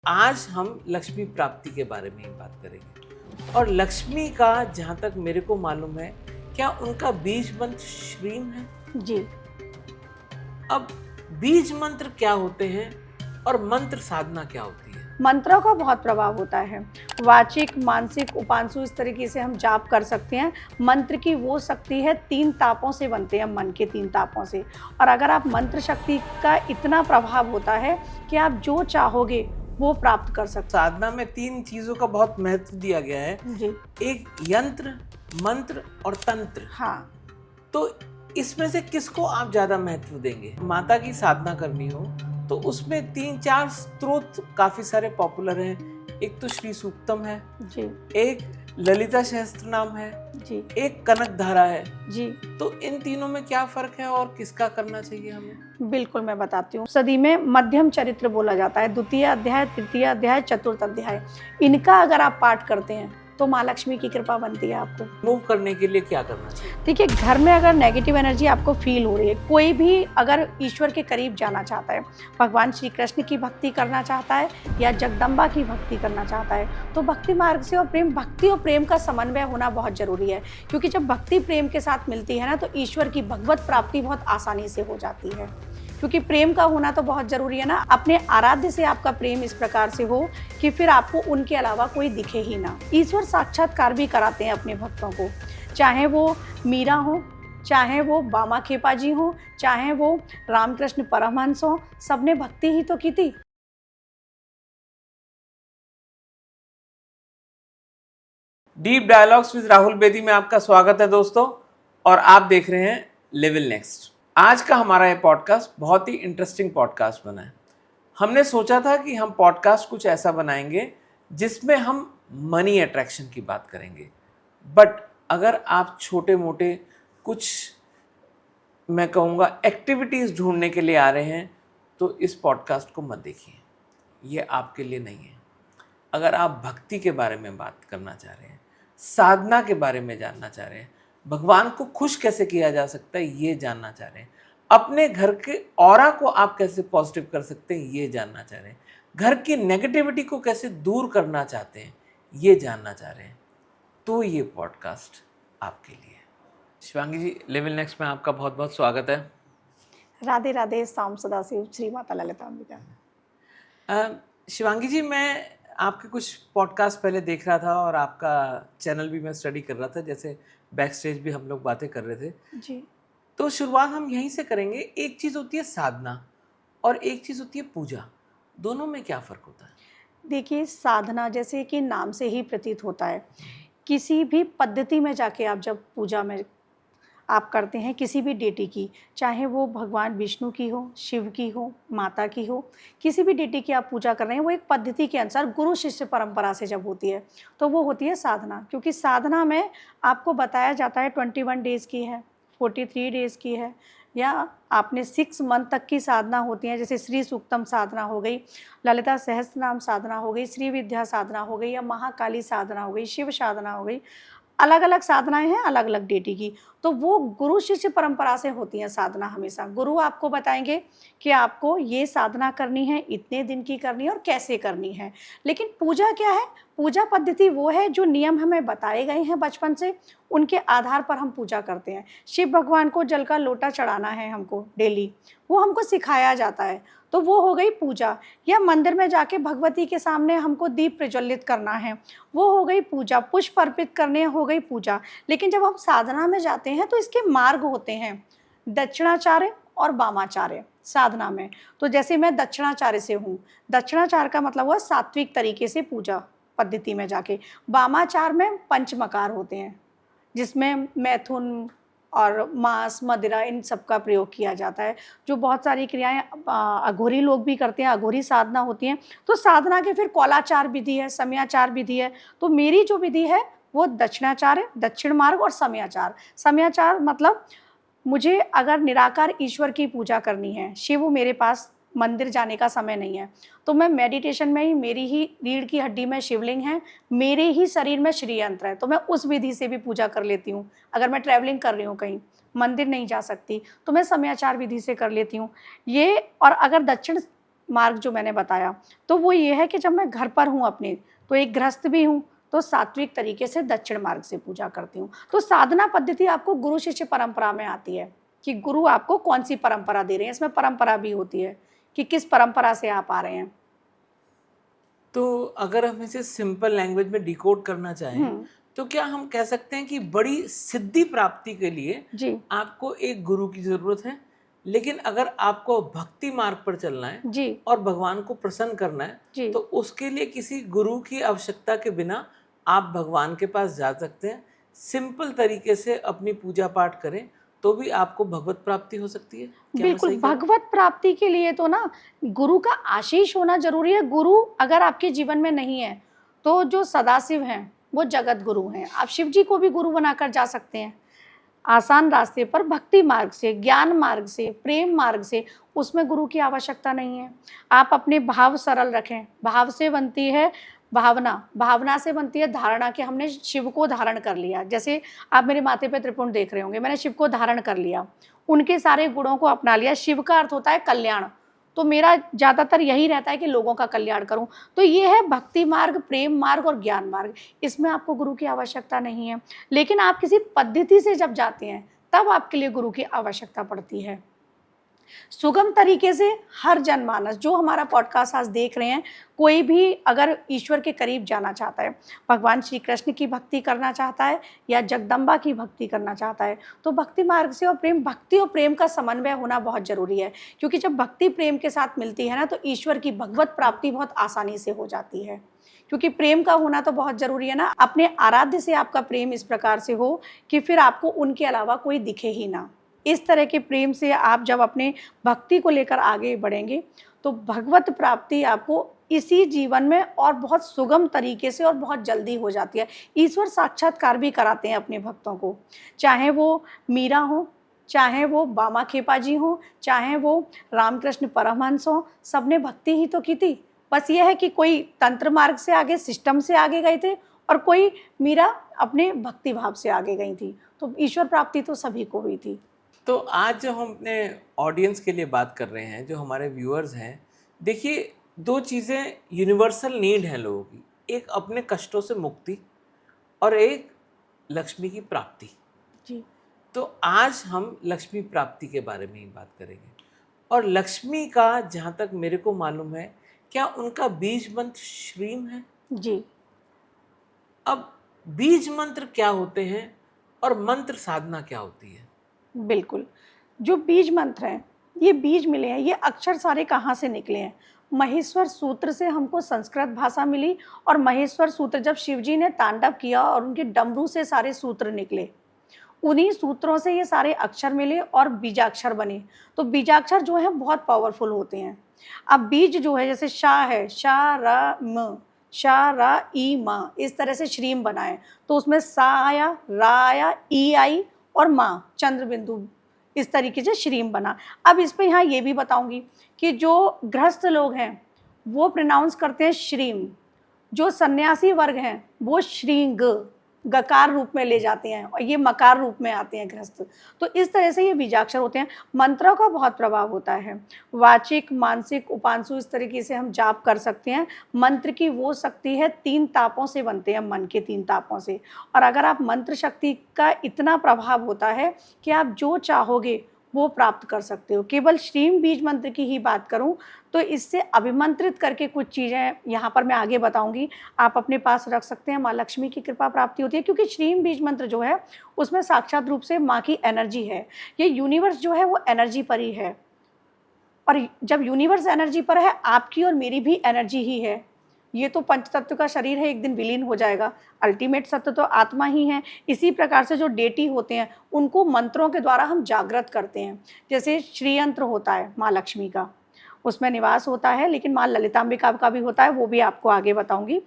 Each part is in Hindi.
आज हम लक्ष्मी प्राप्ति के बारे में ही बात करेंगे। और लक्ष्मी का जहाँ तक मेरे को मालूम है, क्या उनका बीज मंत्र श्रीम है? जी। अब बीज मंत्र क्या होते हैं और मंत्र साधना क्या होती है? मंत्रों का बहुत प्रभाव होता है। वाचिक, मानसिक, उपांशु इस तरीके से हम जाप कर सकते हैं। मंत्र की वो शक्ति है, 3 तापों से बनते हैं, मन के 3 तापों से। और अगर आप मंत्र शक्ति का इतना प्रभाव होता है कि आप जो चाहोगे वो प्राप्त कर सकते साधना में 3 चीजों का बहुत महत्व दिया गया है। हैं। जी। एक यंत्र, मंत्र और तंत्र। हाँ। तो इसमें से किसको आप ज्यादा महत्व देंगे? माता की साधना करनी हो तो उसमें 3-4 स्रोत काफी सारे पॉपुलर हैं। एक तो श्री सूक्तम है, जी। एक ललिता सहस्त्र नाम है, जी। एक कनक धारा है। जी। तो इन तीनों में क्या फर्क है और किसका करना चाहिए हमें? बिल्कुल, मैं बताती हूँ। सदी में मध्यम चरित्र बोला जाता है, द्वितीय अध्याय, तृतीय अध्याय, चतुर्थ अध्याय। इनका अगर आप पाठ करते हैं तो माँ लक्ष्मी की कृपा बनती है आपको। मूव करने के लिए क्या करना चाहिए? देखिए, घर में अगर नेगेटिव एनर्जी आपको फील हो रही है, कोई भी अगर ईश्वर के करीब जाना चाहता है, भगवान श्री कृष्ण की भक्ति करना चाहता है या जगदम्बा की भक्ति करना चाहता है, तो भक्ति मार्ग से और भक्ति और प्रेम का समन्वय होना बहुत जरूरी है। क्योंकि जब भक्ति प्रेम के साथ मिलती है ना, तो ईश्वर की भगवत प्राप्ति बहुत आसानी से हो जाती है। क्योंकि प्रेम का होना तो बहुत जरूरी है ना। अपने आराध्य से आपका प्रेम इस प्रकार से हो कि फिर आपको उनके अलावा कोई दिखे ही ना। ईश्वर साक्षात्कार भी कराते हैं अपने भक्तों को, चाहे वो मीरा हो, चाहे वो बामा खेपा जी हो, चाहे वो रामकृष्ण परमहंस हो, सबने भक्ति ही तो की थी। Deep dialogues with Rahul Bedi में आपका स्वागत है दोस्तों, और आप देख रहे हैं लेवल नेक्स्ट। आज का हमारा ये पॉडकास्ट बहुत ही इंटरेस्टिंग पॉडकास्ट बना है। हमने सोचा था कि हम पॉडकास्ट कुछ ऐसा बनाएंगे जिसमें हम मनी अट्रैक्शन की बात करेंगे। बट अगर आप छोटे मोटे कुछ, मैं कहूँगा, एक्टिविटीज़ ढूंढने के लिए आ रहे हैं तो इस पॉडकास्ट को मत देखिए, ये आपके लिए नहीं है। अगर आप भक्ति के बारे में बात करना चाह रहे हैं, साधना के बारे में जानना चाह रहे हैं, भगवान को खुश कैसे किया जा सकता है ये जानना चाह रहे हैं, अपने घर के ऑरा को आप कैसे पॉजिटिव कर सकते हैं ये जानना चाह रहे हैं, घर की नेगेटिविटी को कैसे दूर करना चाहते हैं ये जानना चाह रहे हैं, तो ये पॉडकास्ट आपके लिए है। शिवांगी जी, लेवल नेक्स्ट में आपका बहुत बहुत स्वागत है। राधे राधे, साम सदाशिव, श्री माता ललितांबिका। शिवांगी जी, मैं आपके कुछ पॉडकास्ट पहले देख रहा था और आपका चैनल भी मैं स्टडी कर रहा था, जैसे बैक स्टेज भी हम लोग बातें कर रहे थे। जी। तो शुरुआत हम यहीं से करेंगे। एक चीज़ होती है साधना और एक चीज़ होती है पूजा, दोनों में क्या फ़र्क होता है? देखिए, साधना जैसे कि नाम से ही प्रतीत होता है, किसी भी पद्धति में जाके आप जब पूजा में आप करते हैं किसी भी डेटी की, चाहे वो भगवान विष्णु की हो, शिव की हो, माता की हो, किसी भी डेटी की आप पूजा कर रहे हैं, वो एक पद्धति के अनुसार गुरु शिष्य परंपरा से जब होती है तो वो होती है साधना। क्योंकि साधना में आपको बताया जाता है 21 डेज़ की है, 43 डेज़ की है, या आपने 6 मंथ तक की साधना होती है। जैसे श्री सूक्तम साधना हो गई, ललिता सहस्त्र नाम साधना हो गई, श्री विद्या साधना हो गई, या महाकाली साधना हो गई, शिव साधना हो गई। अलग अलग साधनाएं हैं अलग अलग डेटी की। तो वो गुरु शिष्य परंपरा से होती हैं साधना। हमेशा गुरु आपको बताएंगे कि आपको ये साधना करनी है, इतने दिन की करनी है और कैसे करनी है। लेकिन पूजा क्या है? पूजा पद्धति वो है जो नियम हमें बताए गए हैं बचपन से, उनके आधार पर हम पूजा करते हैं। शिव भगवान को जल का लोटा चढ़ाना है हमको डेली, वो हमको सिखाया जाता है, तो वो हो गई पूजा। या मंदिर में जाके भगवती के सामने हमको दीप प्रज्वलित करना है, वो हो गई पूजा। पुष्प अर्पित करने हो गई पूजा। लेकिन जब हम साधना में जाते हैं तो इसके मार्ग होते हैं, दक्षिणाचार्य और वामाचार्य साधना में। तो जैसे मैं दक्षिणाचार्य से हूँ, दक्षिणाचार्य का मतलब हुआ सात्विक तरीके से पूजा पद्धति में जाके। वामाचार में पंचमकार होते हैं, जिसमें मैथुन और मांस, मदिरा, इन सब का प्रयोग किया जाता है। जो बहुत सारी क्रियाएं अघोरी लोग भी करते हैं, अघोरी साधना होती हैं। तो साधना के फिर कौलाचार विधि है, समयाचार विधि है। तो मेरी जो विधि है वो दक्षिणाचार्य, दक्षिण मार्ग और समयाचार। समयाचार मतलब मुझे अगर निराकार ईश्वर की पूजा करनी है, शिव मेरे पास मंदिर जाने का समय नहीं है, तो मैं मेडिटेशन में ही, मेरी ही रीढ़ की हड्डी में शिवलिंग है, मेरे ही शरीर में श्री यंत्र है, तो मैं उस विधि से भी पूजा कर लेती हूँ। अगर मैं ट्रैवलिंग कर रही हूँ, कहीं मंदिर नहीं जा सकती, तो मैं समयाचार विधि से कर लेती हूँ ये। और अगर दक्षिण मार्ग जो मैंने बताया, तो वो ये है कि जब मैं घर पर हूँ अपने, तो एक गृहस्थ भी हूँ, तो सात्विक तरीके से दक्षिण मार्ग से पूजा करती हूँ। तो साधना पद्धति आपको गुरु शिष्य परंपरा में आती है कि गुरु आपको कौन सी परंपरा दे रहे हैं। इसमें परंपरा भी होती है कि किस परंपरा से आप आ रहे हैं। तो अगर हम इसे सिंपल लैंग्वेज में डिकोड करना चाहें, हम्म। तो क्या हम कह सकते हैं कि बड़ी सिद्धि प्राप्ति के लिए जी आपको एक गुरु की जरूरत है, लेकिन अगर आपको भक्ति मार्ग पर चलना है जी और भगवान को प्रसन्न करना है, जी तो उसके लिए किसी गुरु की आवश्यकता के बिना आप भगवान के पास जा सकते हैं। सिंपल तरीके से अपनी पूजा पाठ करें तो भी आपको भगवत प्राप्ति हो सकती है। क्या मैं बिल्कुल, सही कह रहा हूं? भगवत प्राप्ति के लिए तो ना गुरु का आशीष होना ज़रूरी है। गुरु अगर आपके जीवन में नहीं है, तो जो सदाशिव हैं, वो जगत गुरु हैं। आप शिव जी को भी गुरु बनाकर जा सकते हैं। आसान रास्ते पर भक्ति मार्ग से, ज्ञान मार्ग से, प्रेम मार्ग से, उसमें गुरु की आवश्यकता नहीं है। आप अपने भाव सरल रखें। भाव से बनती है भावना, भावना से बनती है धारणा कि हमने शिव को धारण कर लिया। जैसे आप मेरे माथे पे त्रिपुंड देख रहे होंगे, मैंने शिव को धारण कर लिया, उनके सारे गुणों को अपना लिया। शिव का अर्थ होता है कल्याण, तो मेरा ज़्यादातर यही रहता है कि लोगों का कल्याण करूं। तो ये है भक्ति मार्ग, प्रेम मार्ग और ज्ञान मार्ग। इसमें आपको गुरु की आवश्यकता नहीं है, लेकिन आप किसी पद्धति से जब जाते हैं, तब आपके लिए गुरु की आवश्यकता पड़ती है। सुगम तरीके से हर जनमानस जो हमारा पॉडकास्ट आज देख रहे हैं, कोई भी अगर ईश्वर के करीब जाना चाहता है, भगवान श्री कृष्ण की भक्ति करना चाहता है या जगदम्बा की भक्ति करना चाहता है, तो भक्ति मार्ग से और भक्ति और प्रेम का समन्वय होना बहुत जरूरी है। क्योंकि जब भक्ति प्रेम के साथ मिलती है ना, तो ईश्वर की भगवत प्राप्ति बहुत आसानी से हो जाती है। क्योंकि प्रेम का होना तो बहुत जरूरी है ना। अपने आराध्य से आपका प्रेम इस प्रकार से हो कि फिर आपको उनके अलावा कोई दिखे ही ना। इस तरह के प्रेम से आप जब अपने भक्ति को लेकर आगे बढ़ेंगे, तो भगवत प्राप्ति आपको इसी जीवन में और बहुत सुगम तरीके से और बहुत जल्दी हो जाती है। ईश्वर साक्षात्कार भी कराते हैं अपने भक्तों को, चाहे वो मीरा हो, चाहे वो बामा खेपा जी हो, चाहे वो रामकृष्ण परमहंस हो, सबने भक्ति ही तो की थी। बस ये है कि कोई तंत्र मार्ग से आगे, सिस्टम से आगे गए थे, और कोई मीरा अपने भक्ति भाव से आगे गई थी। तो ईश्वर प्राप्ति तो सभी को हुई थी। तो आज जो हम अपने ऑडियंस के लिए बात कर रहे हैं, जो हमारे व्यूअर्स हैं, देखिए दो चीज़ें यूनिवर्सल नीड हैं लोगों की। एक अपने कष्टों से मुक्ति और एक लक्ष्मी की प्राप्ति। जी तो आज हम लक्ष्मी प्राप्ति के बारे में ही बात करेंगे। और लक्ष्मी का जहाँ तक मेरे को मालूम है, क्या उनका बीज मंत्र श्रीम है? जी अब बीज मंत्र क्या होते हैं और मंत्र साधना क्या होती है? बिल्कुल। जो बीज मंत्र हैं, ये बीज मिले हैं, ये अक्षर सारे कहाँ से निकले हैं? महेश्वर सूत्र से हमको संस्कृत भाषा मिली, और महेश्वर सूत्र जब शिवजी ने तांडव किया और उनके डमरू से सारे सूत्र निकले, उन्हीं सूत्रों से ये सारे अक्षर मिले और बीजाक्षर बने। तो बीजाक्षर जो है बहुत पावरफुल होते हैं। अब बीज जो है, जैसे शा है, शा र म, शा रा ई मा, इस तरह से श्रीम बना है। तो उसमें सा आया, रा आया, ई आई और माँ चंद्र बिंदु, इस तरीके से श्रीम बना। अब इस पे यहाँ ये भी बताऊंगी कि जो गृहस्थ लोग हैं वो प्रोनाउंस करते हैं श्रीम, जो सन्यासी वर्ग हैं वो श्रींग, गकार रूप में ले जाते हैं, और ये मकार रूप में आते हैं गृहस्थ। तो इस तरह से ये बीजाक्षर होते हैं। मंत्रों का बहुत प्रभाव होता है, वाचिक, मानसिक, उपांशु, इस तरीके से हम जाप कर सकते हैं। मंत्र की वो शक्ति है, 3 तापों से बनते हैं, मन के 3 तापों से। और अगर आप मंत्र शक्ति का इतना प्रभाव होता है कि आप जो चाहोगे वो प्राप्त कर सकते हो। केवल श्रीम बीज मंत्र की ही बात करूं तो इससे अभिमंत्रित करके कुछ चीज़ें यहाँ पर मैं आगे बताऊंगी, आप अपने पास रख सकते हैं। माँ लक्ष्मी की कृपा प्राप्ति होती है, क्योंकि श्रीम बीज मंत्र जो है उसमें साक्षात रूप से माँ की एनर्जी है। ये यूनिवर्स जो है वो एनर्जी पर ही है, और जब यूनिवर्स एनर्जी पर है, आपकी और मेरी भी एनर्जी ही है। ये तो पंच तत्व का शरीर है, एक दिन विलीन हो जाएगा। अल्टीमेट सत्य तो आत्मा ही है। इसी प्रकार से जो डेटी होते हैं उनको मंत्रों के द्वारा हम जागृत करते हैं। जैसे श्रीयंत्र होता है माँ लक्ष्मी का, उसमें निवास होता है, लेकिन माँ ललितांबिका का भी होता है, वो भी आपको आगे बताऊंगी।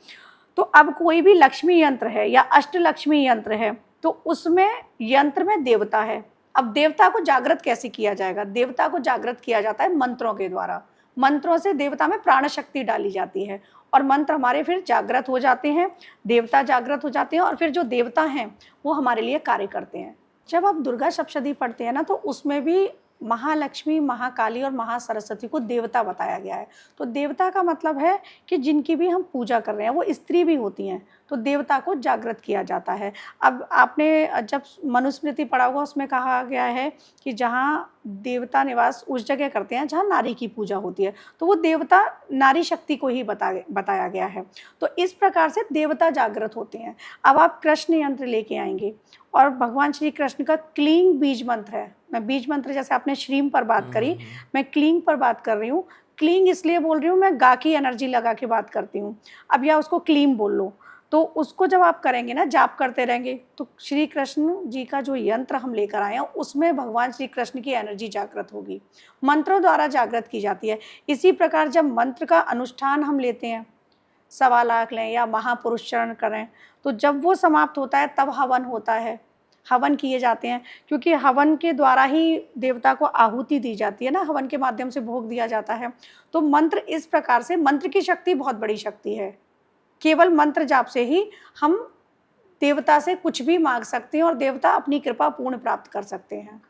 तो अब कोई भी लक्ष्मी यंत्र है या अष्टलक्ष्मी यंत्र है, तो उसमें यंत्र में देवता है। अब देवता को जागृत कैसे किया जाएगा? देवता को जागृत किया जाता है मंत्रों के द्वारा। मंत्रों से देवता में प्राण शक्ति डाली जाती है, और मंत्र हमारे फिर जागृत हो जाते हैं, देवता जागृत हो जाते हैं, और फिर जो देवता हैं वो हमारे लिए कार्य करते हैं। जब आप दुर्गा सप्तशती पढ़ते हैं ना, तो उसमें भी महालक्ष्मी, महाकाली और महासरस्वती को देवता बताया गया है। तो देवता का मतलब है कि जिनकी भी हम पूजा कर रहे हैं, वो स्त्री भी होती हैं, तो देवता को जागृत किया जाता है। अब आपने जब मनुस्मृति पढ़ा होगा, उसमें कहा गया है कि जहाँ देवता निवास उस जगह करते हैं जहाँ नारी की पूजा होती है, तो वो देवता नारी शक्ति को ही बताया गया है। तो इस प्रकार से देवता जागृत होते हैं। अब आप कृष्ण यंत्र लेके आएंगे और भगवान श्री कृष्ण का क्लींग बीज मंत्र है। मैं बीज मंत्र, जैसे आपने श्रीम पर बात करी, मैं क्लींग पर बात कर रही हूँ। क्लींग इसलिए बोल रही हूँ, मैं गा की एनर्जी लगा के बात करती हूँ। अब या उसको क्लीम बोल लो, तो उसको जब आप करेंगे ना, जाप करते रहेंगे, तो श्री कृष्ण जी का जो यंत्र हम लेकर आए हैं उसमें भगवान श्री कृष्ण की एनर्जी जागृत होगी, मंत्रों द्वारा जागृत की जाती है। इसी प्रकार जब मंत्र का अनुष्ठान हम लेते हैं, 1.25 लाख लें या महापुरुष चरण करें, तो जब वो समाप्त होता है तब हवन होता है, हवन किए जाते हैं, क्योंकि हवन के द्वारा ही देवता को आहुति दी जाती है ना, हवन के माध्यम से भोग दिया जाता है। तो मंत्र इस प्रकार से, मंत्र की शक्ति बहुत बड़ी शक्ति है। केवल मंत्र जाप से ही हम देवता से कुछ भी मांग सकते हैं और देवता अपनी कृपा पूर्ण प्राप्त कर सकते हैं।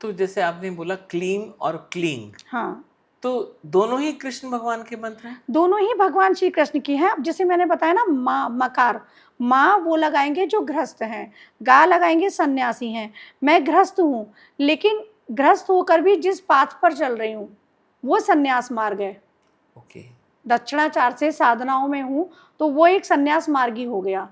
तो जैसे आपने बोला क्लीम और क्लींग, हाँ, तो दोनों ही कृष्ण भगवान के मंत्र हैं? दोनों ही भगवान श्री कृष्ण की हैं। अब जैसे मैंने बताया ना, माँ, मकार, माँ वो लगाएंगे जो गृहस्थ हैं, गा लगाएंगे सन्यासी हैं। मैं गृहस्थ हूँ, लेकिन गृहस्थ होकर भी जिस पाथ पर चल रही हूँ वो सन्यास मार्ग है। ओके। दक्षिणाचार से साधनाओं में हूँ, तो वो एक सन्यास मार्गी हो गया।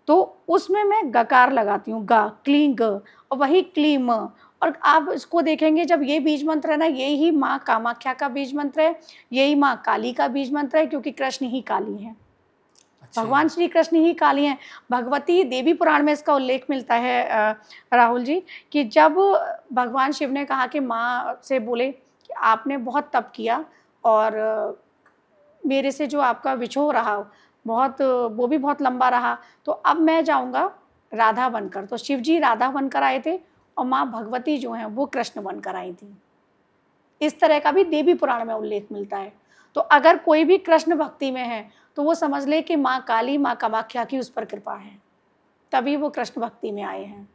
तो उसमें मैं गकार लगाती हूँ, गा, क्लीं, ग, और वही क्लीम। और आप इसको देखेंगे, जब ये बीज मंत्र है ना, यही माँ कामाख्या का बीज मंत्र है, यही माँ काली का बीज मंत्र है, क्योंकि कृष्ण ही काली हैं। अच्छा। भगवान श्री कृष्ण ही काली हैं। भगवती देवी पुराण में इसका उल्लेख मिलता है राहुल जी, कि जब भगवान शिव ने कहा कि माँ से बोले कि आपने बहुत तप किया और मेरे से जो आपका विछोह रहा बहुत, वो भी बहुत लंबा रहा, तो अब मैं जाऊंगा राधा बनकर। तो शिव जी राधा बनकर आए थे और माँ भगवती जो हैं वो कृष्ण बनकर आई थी। इस तरह का भी देवी पुराण में उल्लेख मिलता है। तो अगर कोई भी कृष्ण भक्ति में है तो वो समझ ले कि माँ काली, माँ कामाख्या की उस पर कृपा है, तभी वो कृष्ण भक्ति में आए हैं।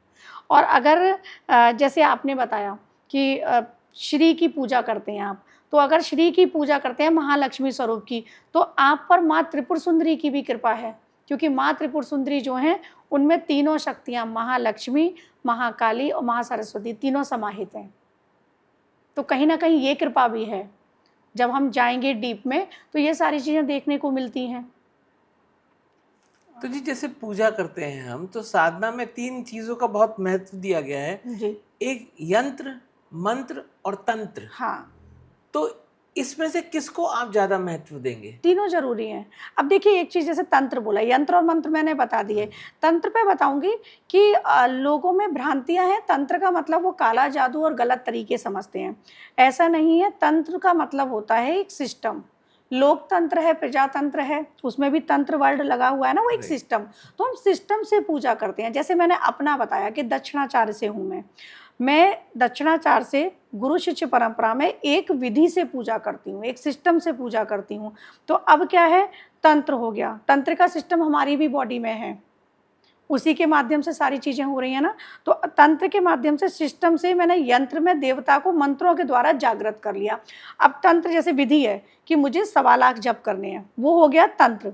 और अगर जैसे आपने बताया कि श्री की पूजा करते हैं आप, तो अगर श्री की पूजा करते हैं महालक्ष्मी स्वरूप की, तो आप पर माँ त्रिपुर सुंदरी की भी कृपा है, क्योंकि माँ त्रिपुर सुंदरी जो हैं उनमें तीनों शक्तियाँ, महालक्ष्मी, महाकाली और महासरस्वती, तीनों समाहित हैं। तो कहीं ना कहीं ये कृपा भी है। जब हम जाएंगे डीप में तो ये सारी चीज़ें देखने को मिलती हैं। तो जी जैसे पूजा करते हैं हम, तो साधना में 3 चीजों का बहुत महत्व दिया गया है जी, एक यंत्र, मंत्र और तंत्र। हाँ, तो इसमें से किसको आप ज्यादा महत्व देंगे? तीनों जरूरी हैं। अब देखिए, एक चीज़ जैसे तंत्र बोला, यंत्र और मंत्र मैंने बता दिए। तंत्र पे बताऊंगी कि लोगों में भ्रांतियां हैं। तंत्र का मतलब वो काला जादू और गलत तरीके समझते हैं। ऐसा नहीं है। तंत्र का मतलब होता है एक सिस्टम। लोकतंत्र है, प्रजातंत्र है, उसमें भी तंत्र वर्ड लगा हुआ है ना, वो एक सिस्टम। तो हम सिस्टम से पूजा करते हैं। जैसे मैंने अपना बताया कि दक्षिणाचार्य से हूँ मैं दक्षिणाचार से गुरु शिष्य परंपरा में एक विधि से पूजा करती हूँ, एक सिस्टम से पूजा करती हूँ। तो अब क्या है, तंत्र हो गया। तंत्र का सिस्टम हमारी भी बॉडी में है, उसी के माध्यम से सारी चीज़ें हो रही हैं ना। तो तंत्र के माध्यम से, सिस्टम से मैंने यंत्र में देवता को मंत्रों के द्वारा जागृत कर लिया। अब तंत्र जैसे विधि है कि मुझे 1.25 लाख जप करने हैं, वो हो गया तंत्र,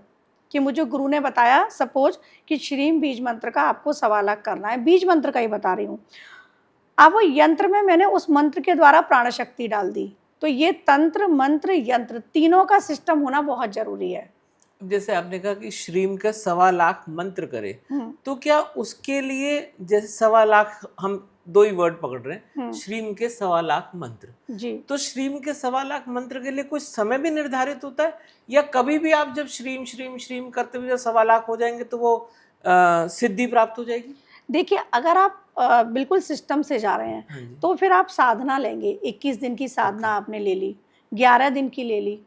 कि मुझे गुरु ने बताया सपोज कि श्रीम बीज मंत्र का आपको 1.25 लाख करना है, बीज मंत्र का ही बता रही हूँ। अब वो यंत्र में मैंने उस मंत्र के द्वारा प्राण शक्ति डाल दी। तो ये तंत्र, मंत्र, यंत्र, तीनों का सिस्टम होना बहुत जरूरी है। जैसे आपने कहा कि श्रीम का 1.25 लाख मंत्र करे, तो क्या उसके लिए, जैसे 1.25 लाख, हम 2 ही वर्ड पकड़ रहे हैं, श्रीम के 1.25 लाख मंत्र जी, तो श्रीम के 1.25 लाख मंत्र के लिए कुछ समय भी निर्धारित होता है, या कभी भी आप जब श्रीम श्रीम श्रीम करते हुए जब 1.25 लाख हो जाएंगे तो वो सिद्धि प्राप्त हो जाएगी? देखिए, अगर आप बिल्कुल सिस्टम से जा रहे हैं तो फिर आप साधना लेंगे। 21 दिन की साधना आपने ले ली, 11 दिन की ले ली,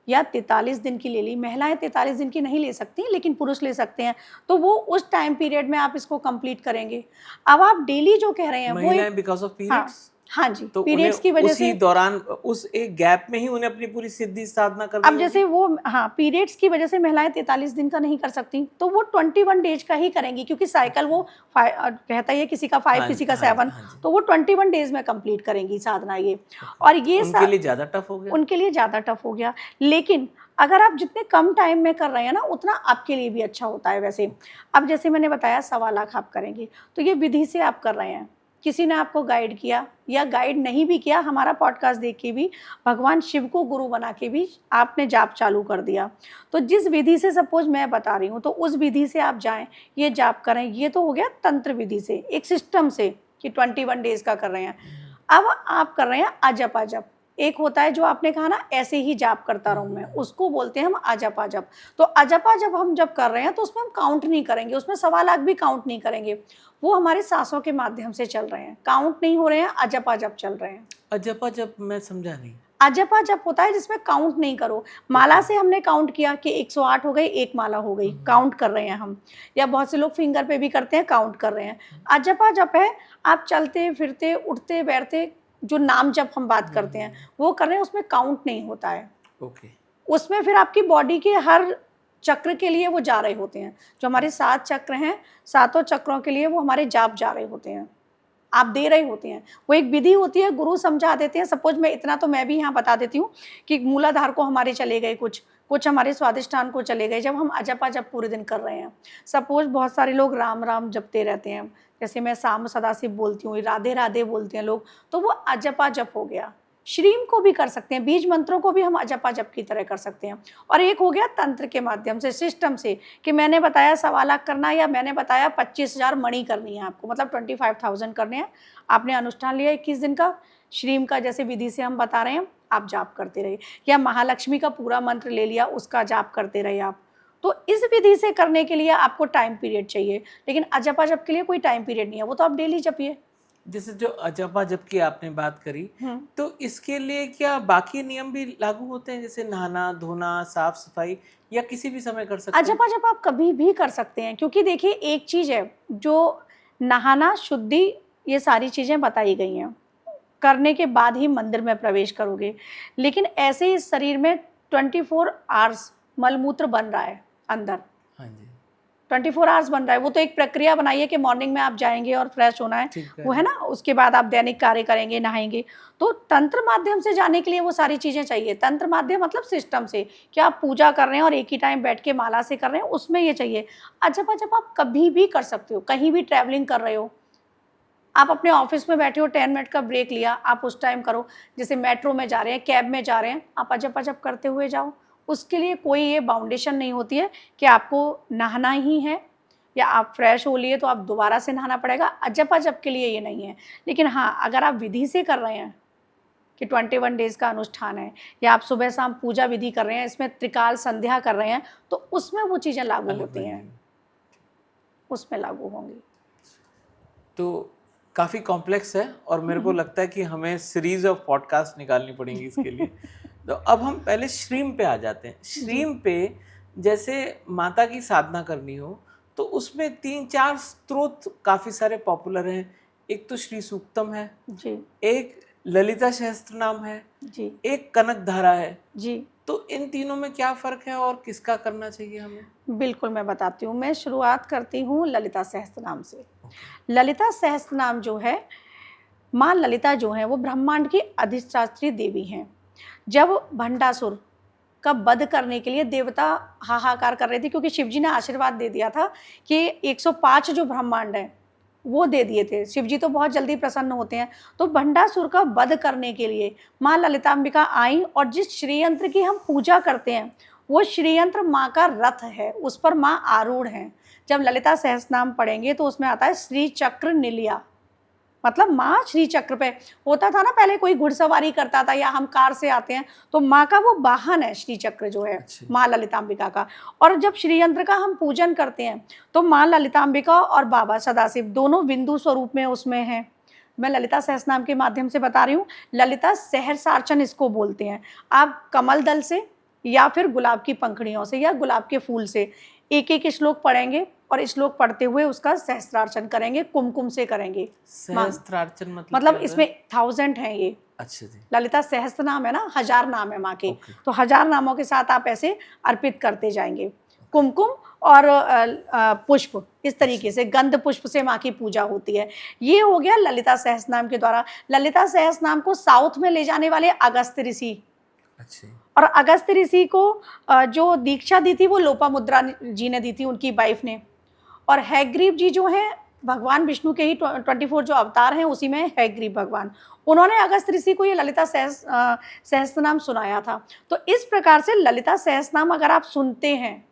या 43 दिन की ले ली। महिलाएं 43 दिन की नहीं ले सकती, लेकिन पुरुष ले सकते हैं। तो वो उस टाइम पीरियड में आप इसको कंप्लीट करेंगे। अब आप डेली जो कह रहे हैं वो महिलाएं बिकॉज ऑफ हाँ, पीरियड्स? हाँ जी, तो पीरियड्स उन्हें की वजह उसी से दौरान उस एक गैप में ही उन्हें अपनी पूरी सिद्धि साधना करनी अब होगी। जैसे वो हाँ, पीरियड्स की वजह से महिलाएं 43 दिन का नहीं कर सकती, तो वो 21 डेज का ही करेंगी, क्योंकि साइकिल वो रहता ही है, किसी का 5 हाँ किसी का हाँ जी 7, हाँ जी। तो वो 21 डेज में कंप्लीट करेंगी साधना ये। ओके, और तो ये उनके लिए ज्यादा टफ हो गया। उनके लिए ज़्यादा टफ हो गया। लेकिन अगर आप जितने कम टाइम में कर रहे हैं ना, उतना आपके लिए भी अच्छा होता है वैसे। अब जैसे मैंने बताया 1.25 लाख आप करेंगे, तो ये विधि से आप कर रहे हैं। किसी ने आपको गाइड किया या गाइड नहीं भी किया, हमारा पॉडकास्ट देख के भी, भगवान शिव को गुरु बना के भी आपने जाप चालू कर दिया। तो जिस विधि से सपोज़ मैं बता रही हूँ, तो उस विधि से आप जाएँ, ये जाप करें। ये तो हो गया तंत्र विधि से, एक सिस्टम से कि 21 डेज़ का कर रहे हैं। अब आप कर रहे हैं अजप-अजप। एक होता है जो आपने कहा ना ऐसे ही जाप करता रहूं मैं, उसको बोलते हैं हम अजप-अजप। तो अजप-अजप हम जब कर रहे हैं तो उसमें हम काउंट नहीं करेंगे, उसमें 1.25 लाख भी काउंट नहीं करेंगे। वो हमारे सांसों के माध्यम से चल रहे हैं, काउंट नहीं हो रहे हैं, अजप-अजप चल रहे हैं। अजपा जब मैं समझा नहीं। अजप-अजप होता है जिसमें काउंट नहीं करो। माला से हमने काउंट किया कि 108 हो गई, 1 माला हो गई, काउंट कर रहे हैं हम। या बहुत से लोग फिंगर पे भी करते हैं, काउंट कर रहे हैं। अजप-अजप है, आप चलते फिरते उठते बैठते, जो नाम जप हम बात करते हैं वो कर रहे हैं, उसमें काउंट नहीं होता है। ओके। उसमें फिर आपकी बॉडी के हर चक्र के लिए वो जा रहे होते हैं। जो हमारे 7 चक्र हैं, सातों चक्रों के लिए वो हमारे जाप जा रहे होते हैं। आप दे रहे होते हैं। वो एक विधि होती है, गुरु समझा देते हैं। सपोज़ मैं इतना तो मैं भी यहाँ बता देती हूँ कि मूलाधार को हमारे चले गए कुछ, कुछ हमारे स्वादिष्ठान को चले गए, जब हम अजप-अजप पूरे दिन कर रहे हैं। सपोज़ बहुत सारे लोग राम-राम जपते रहते हैं। जैसे मैं साम सदाशिव बोलती हूँ, राधे-राधे बोलते हैं लोग, तो वो अजप-अजप हो गया। श्रीम को भी कर सकते हैं, बीज मंत्रों को भी हम अजप-अजप की तरह कर सकते हैं। और एक हो गया तंत्र के माध्यम से, सिस्टम से, कि मैंने बताया 1.25 लाख करना, या मैंने बताया 25,000 मणि करनी है आपको, मतलब 25,000 करने हैं। आपने अनुष्ठान लिया 21 दिन का, श्रीम का जैसे विधि से हम बता रहे हैं, आप जाप करते रहिए। या महालक्ष्मी का पूरा मंत्र ले लिया, उसका जाप करते रहिए आप। तो इस विधि से करने के लिए आपको टाइम पीरियड चाहिए, लेकिन अजप-अजप के लिए कोई टाइम पीरियड नहीं है, वो तो आप डेली जपिए। जैसे जो अजपा जप की आपने बात करी, तो इसके लिए क्या बाकी नियम भी लागू होते हैं, जैसे नहाना धोना साफ सफाई, या किसी भी समय कर सकते हैं? अजप-अजप आप कभी भी कर सकते हैं, क्योंकि देखिए एक चीज़ है, जो नहाना, शुद्धि, ये सारी चीज़ें बताई गई हैं। करने के बाद ही मंदिर में प्रवेश करोगे। लेकिन ऐसे ही शरीर में 24 आवर्स मल-मूत्र बन रहा है अंदर। हाँ जी। 24 आवर्स बन रहा है। वो तो एक प्रक्रिया बनाई है कि मॉर्निंग में आप जाएँगे और फ्रेश होना है, ठीक है। वो है ना? उसके बाद आप दैनिक कार्य करेंगे, नहाएँगे। तो तंत्र माध्यम से जाने के लिए वो सारी चीज़ें चाहिए। तंत्र माध्यम मतलब सिस्टम से, कि आप पूजा कर रहे हैं और एक ही टाइम बैठ के माला से कर रहे हैं, उसमें ये चाहिए। अजप-अजप आप कभी भी कर सकते हो, कहीं भी ट्रैवलिंग कर रहे हो। आप अपने ऑफिस में बैठे हो, 10 मिनट का ब्रेक लिया, आप उस टाइम करो। जैसे मेट्रो में जा रहे हैं, कैब में जा रहे हैं, आप अजप-अजप करते हुए जाओ। उसके लिए कोई ये बाउंडेशन नहीं होती है कि आपको नहाना ही है, या आप फ्रेश हो लिए तो आप दोबारा से नहाना पड़ेगा। अजप-अजप के लिए ये नहीं है। लेकिन हाँ, अगर आप विधि से कर रहे हैं कि 21 डेज़ का अनुष्ठान है, या आप सुबह-शाम पूजा विधि कर रहे हैं, इसमें त्रिकाल संध्या कर रहे हैं, तो उसमें वो चीज़ें लागू अलग होती हैं, बनेगी। उसमें लागू होंगी। तो काफ़ी कॉम्प्लेक्स है, और मेरे को लगता है कि हमें सीरीज ऑफ पॉडकास्ट निकालनी पड़ेंगी इसके लिए। तो अब हम पहले श्रीम पे आ जाते हैं। श्रीम पे जैसे माता की साधना करनी हो, तो उसमें 3-4 स्रोत काफ़ी सारे पॉपुलर हैं। एक तो श्री सूक्तम है, जी, एक ललिता सहस्त्र नाम है, जी, एक कनक धारा है। जी। तो इन तीनों में क्या फ़र्क है और किसका करना चाहिए हमें? बिल्कुल, मैं बताती हूँ। मैं शुरुआत करती हूँ ललिता सहस्त्रनाम से। ललिता सहस्त्रनाम जो है, माँ ललिता जो हैं, वो ब्रह्मांड की अधिष्ठात्री देवी हैं। जब भंडासुर का वध करने के लिए देवता हाहाकार कर रहे थे, क्योंकि शिव जी ने आशीर्वाद दे दिया था कि 105 जो ब्रह्मांड हैं, वो दे दिए थे। शिव जी तो बहुत जल्दी प्रसन्न होते हैं। तो भंडासुर का वध करने के लिए माँ ललिताम्बिका आईं, और जिस श्रीयंत्र की हम पूजा करते हैं, वो श्रीयंत्र माँ का रथ है, उस पर माँ आरूढ़ हैं। जब ललिता सहस्त्रनाम पढ़ेंगे तो उसमें आता है श्री चक्र निलया, मतलब माँ श्री चक्र पे। होता था ना पहले, कोई घुड़सवारी करता था, या हम कार से आते हैं, तो माँ का वो वाहन है श्री चक्र जो है, अच्छा। माँ ललिताम्बिका का। और जब श्री यंत्र का हम पूजन करते हैं, तो माँ ललिताम्बिका और बाबा सदाशिव दोनों बिंदु स्वरूप में उसमें हैं। मैं ललिता सहस्त्रनाम के माध्यम से बता रही हूँ। ललिता सहस्रार्चन इसको बोलते हैं। आप कमल दल से, या फिर गुलाब की पंखुड़ियों से, या गुलाब के फूल से एक-एक श्लोक पढ़ेंगे, और श्लोक पढ़ते हुए उसका सहस्त्रार्चन करेंगे, कुमकुम से करेंगे। सहस्त्रार्चन मतलब मतलब क्या होता इसमें है? 1000 है ये। अच्छा जी। ललिता सहस्त्र नाम है ना, 1000 नाम है माँ के। ओके। तो 1000 नामों के साथ आप ऐसे अर्पित करते जाएंगे। कुमकुम और पुष्प, इस तरीके से गंध पुष्प से माँ की पूजा होती है। ये हो गया ललिता सहस्त्र नाम के द्वारा। ललिता सहस्त्र नाम को साउथ में ले जाने वाले अगस्त्य ऋषि, अच्छा। और अगस्त्य ऋषि को जो दीक्षा दी थी वो लोपामुद्रा जी ने दी थी, उनकी वाइफ ने। और हैग्रीव जी जो हैं भगवान विष्णु के ही 24 जो अवतार हैं उसी में हैग्रीव भगवान, उन्होंने अगस्त्य ऋषि को ये ललिता सहस्त्र नाम सुनाया था। तो इस प्रकार से ललिता सहस्त्र नाम अगर आप सुनते हैं,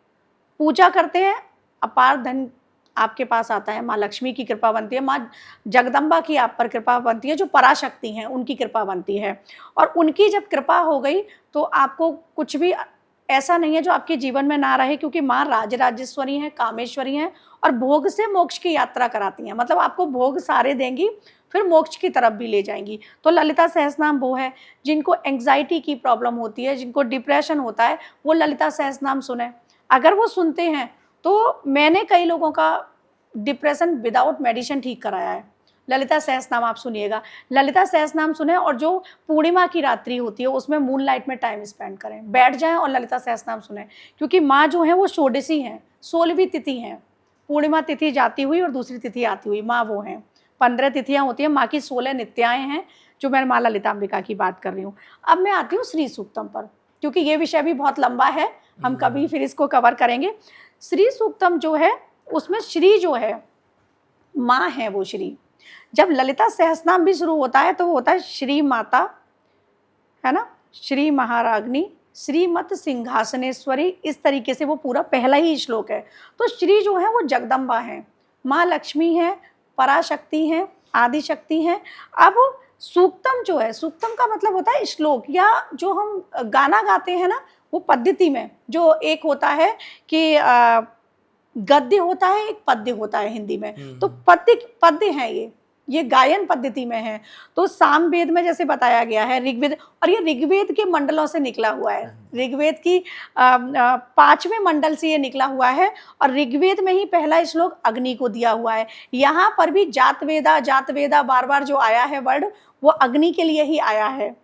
पूजा करते हैं, अपार धन आपके पास आता है। माँ लक्ष्मी की कृपा बनती है, माँ जगदम्बा की आप पर कृपा बनती है, जो पराशक्ति हैं उनकी कृपा बनती है। और उनकी जब कृपा हो गई तो आपको कुछ भी ऐसा नहीं है जो आपके जीवन में ना रहे, क्योंकि माँ राजराजेश्वरी हैं, कामेश्वरी हैं, और भोग से मोक्ष की यात्रा कराती हैं। मतलब आपको भोग सारे देंगी, फिर मोक्ष की तरफ भी ले जाएंगी। तो ललिता सहस्त्रनाम वो है, जिनको एंग्जाइटी की प्रॉब्लम होती है, जिनको डिप्रेशन होता है, वो ललिता सहस्त्रनाम सुने। अगर वो सुनते हैं तो मैंने कई लोगों का डिप्रेशन विदाउट मेडिसिन ठीक कराया है। ललिता सहस्त्रनाम आप सुनिएगा, ललिता सहस्त्रनाम सुने, और जो पूर्णिमा की रात्रि होती है उसमें मूनलाइट में टाइम स्पेंड करें, बैठ जाएं और ललिता सहस्त्रनाम सुने। क्योंकि माँ जो है वो षोडशी हैं, 16वीं तिथि हैं। पूर्णिमा तिथि जाती हुई और दूसरी तिथि आती हुई, माँ वो हैं। 15 तिथियाँ होती हैं, माँ की 16 नित्याएँ हैं, जो मैं माँ ललिताम्बिका की बात कर रही हूँ। अब मैं आती हूँ श्री सूक्तम पर, क्योंकि ये विषय भी बहुत लंबा है, हम कभी फिर इसको कवर करेंगे। श्री सूक्तम जो है उसमें श्री जो है माँ है, वो श्री। जब ललिता सहस्त्रनाम भी शुरू होता है तो होता है श्री माता, है ना, श्री महाराग्नि, श्रीमत सिंहासनेश्वरी, इस तरीके से वो पूरा पहला ही श्लोक है। तो श्री जो है वो जगदम्बा है, माँ लक्ष्मी है, पराशक्ति है, आदि शक्ति है। अब सूक्तम जो है, सूक्तम का मतलब होता है श्लोक, या जो हम गाना गाते हैं ना, वो पद्धति में जो एक होता है कि गद्य होता है, एक पद्य होता है हिंदी में। तो पद्य है ये गायन पद्धति में है। तो सामवेद में जैसे बताया गया है, ऋग्वेद, और ये ऋग्वेद के मंडलों से निकला हुआ है। ऋग्वेद की 5वें मंडल से ये निकला हुआ है, और ऋग्वेद में ही पहला श्लोक अग्नि को दिया हुआ है। यहाँ पर भी जातवेदा बार बार जो आया है वर्ड, वो अग्नि के लिए ही आया है।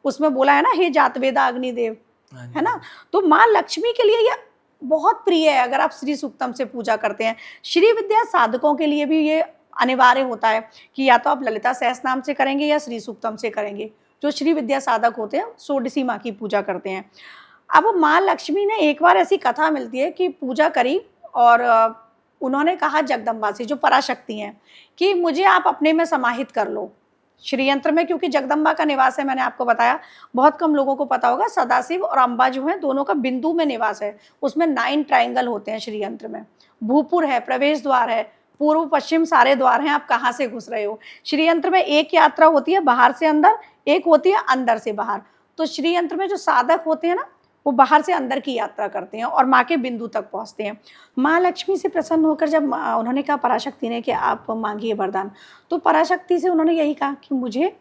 उसमें बोला है ना, हे जातवेदा अग्निदेव, है ना। तो माँ लक्ष्मी के लिए ये बहुत प्रिय है अगर आप श्री सूक्तम से पूजा करते हैं। श्री विद्या साधकों के लिए भी ये अनिवार्य होता है कि या तो आप ललिता सहस्त्रनाम से करेंगे या श्री सूक्तम से करेंगे। जो श्री विद्या साधक होते हैं षोडशी माँ की पूजा करते हैं। अब माँ लक्ष्मी ने एक बार ऐसी कथा मिलती है कि पूजा करी, और उन्होंने कहा जगदम्बा से, जो पराशक्ति हैं, कि मुझे आप अपने में समाहित कर लो श्रीयंत्र में। क्योंकि जगदम्बा का निवास है, मैंने आपको बताया, बहुत कम लोगों को पता होगा, सदाशिव और अम्बा जो है दोनों का बिंदु में निवास है। उसमें 9 ट्रायंगल होते हैं श्रीयंत्र में। भूपुर है, प्रवेश द्वार है, पूर्व पश्चिम सारे द्वार हैं, आप कहाँ से घुस रहे हो। श्रीयंत्र में एक यात्रा होती है बाहर से अंदर, एक होती है अंदर से बाहर। तो श्रीयंत्र में जो साधक होते हैं ना, वो बाहर से अंदर की यात्रा करते हैं और माँ के बिंदु तक पहुँचते हैं। माँ लक्ष्मी से प्रसन्न होकर जब उन्होंने कहा पराशक्ति ने कि आप मांगिए वरदान, तो पराशक्ति से उन्होंने यही कहा कि मुझे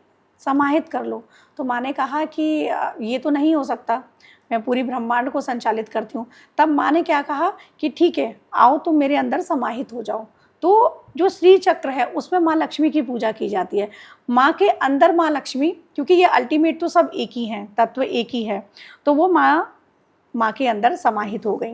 समाहित कर लो। तो माँ ने कहा कि ये तो नहीं हो सकता, मैं पूरी ब्रह्मांड को संचालित करती हूँ। तब माँ ने क्या कहा कि ठीक है, आओ तुम मेरे अंदर समाहित हो जाओ। तो जो श्री चक्र है उसमें माँ लक्ष्मी की पूजा की जाती है। माँ के अंदर माँ लक्ष्मी, क्योंकि ये अल्टीमेट तो सब एक ही हैं, तत्व एक ही है, तो वो माँ के अंदर समाहित हो गई।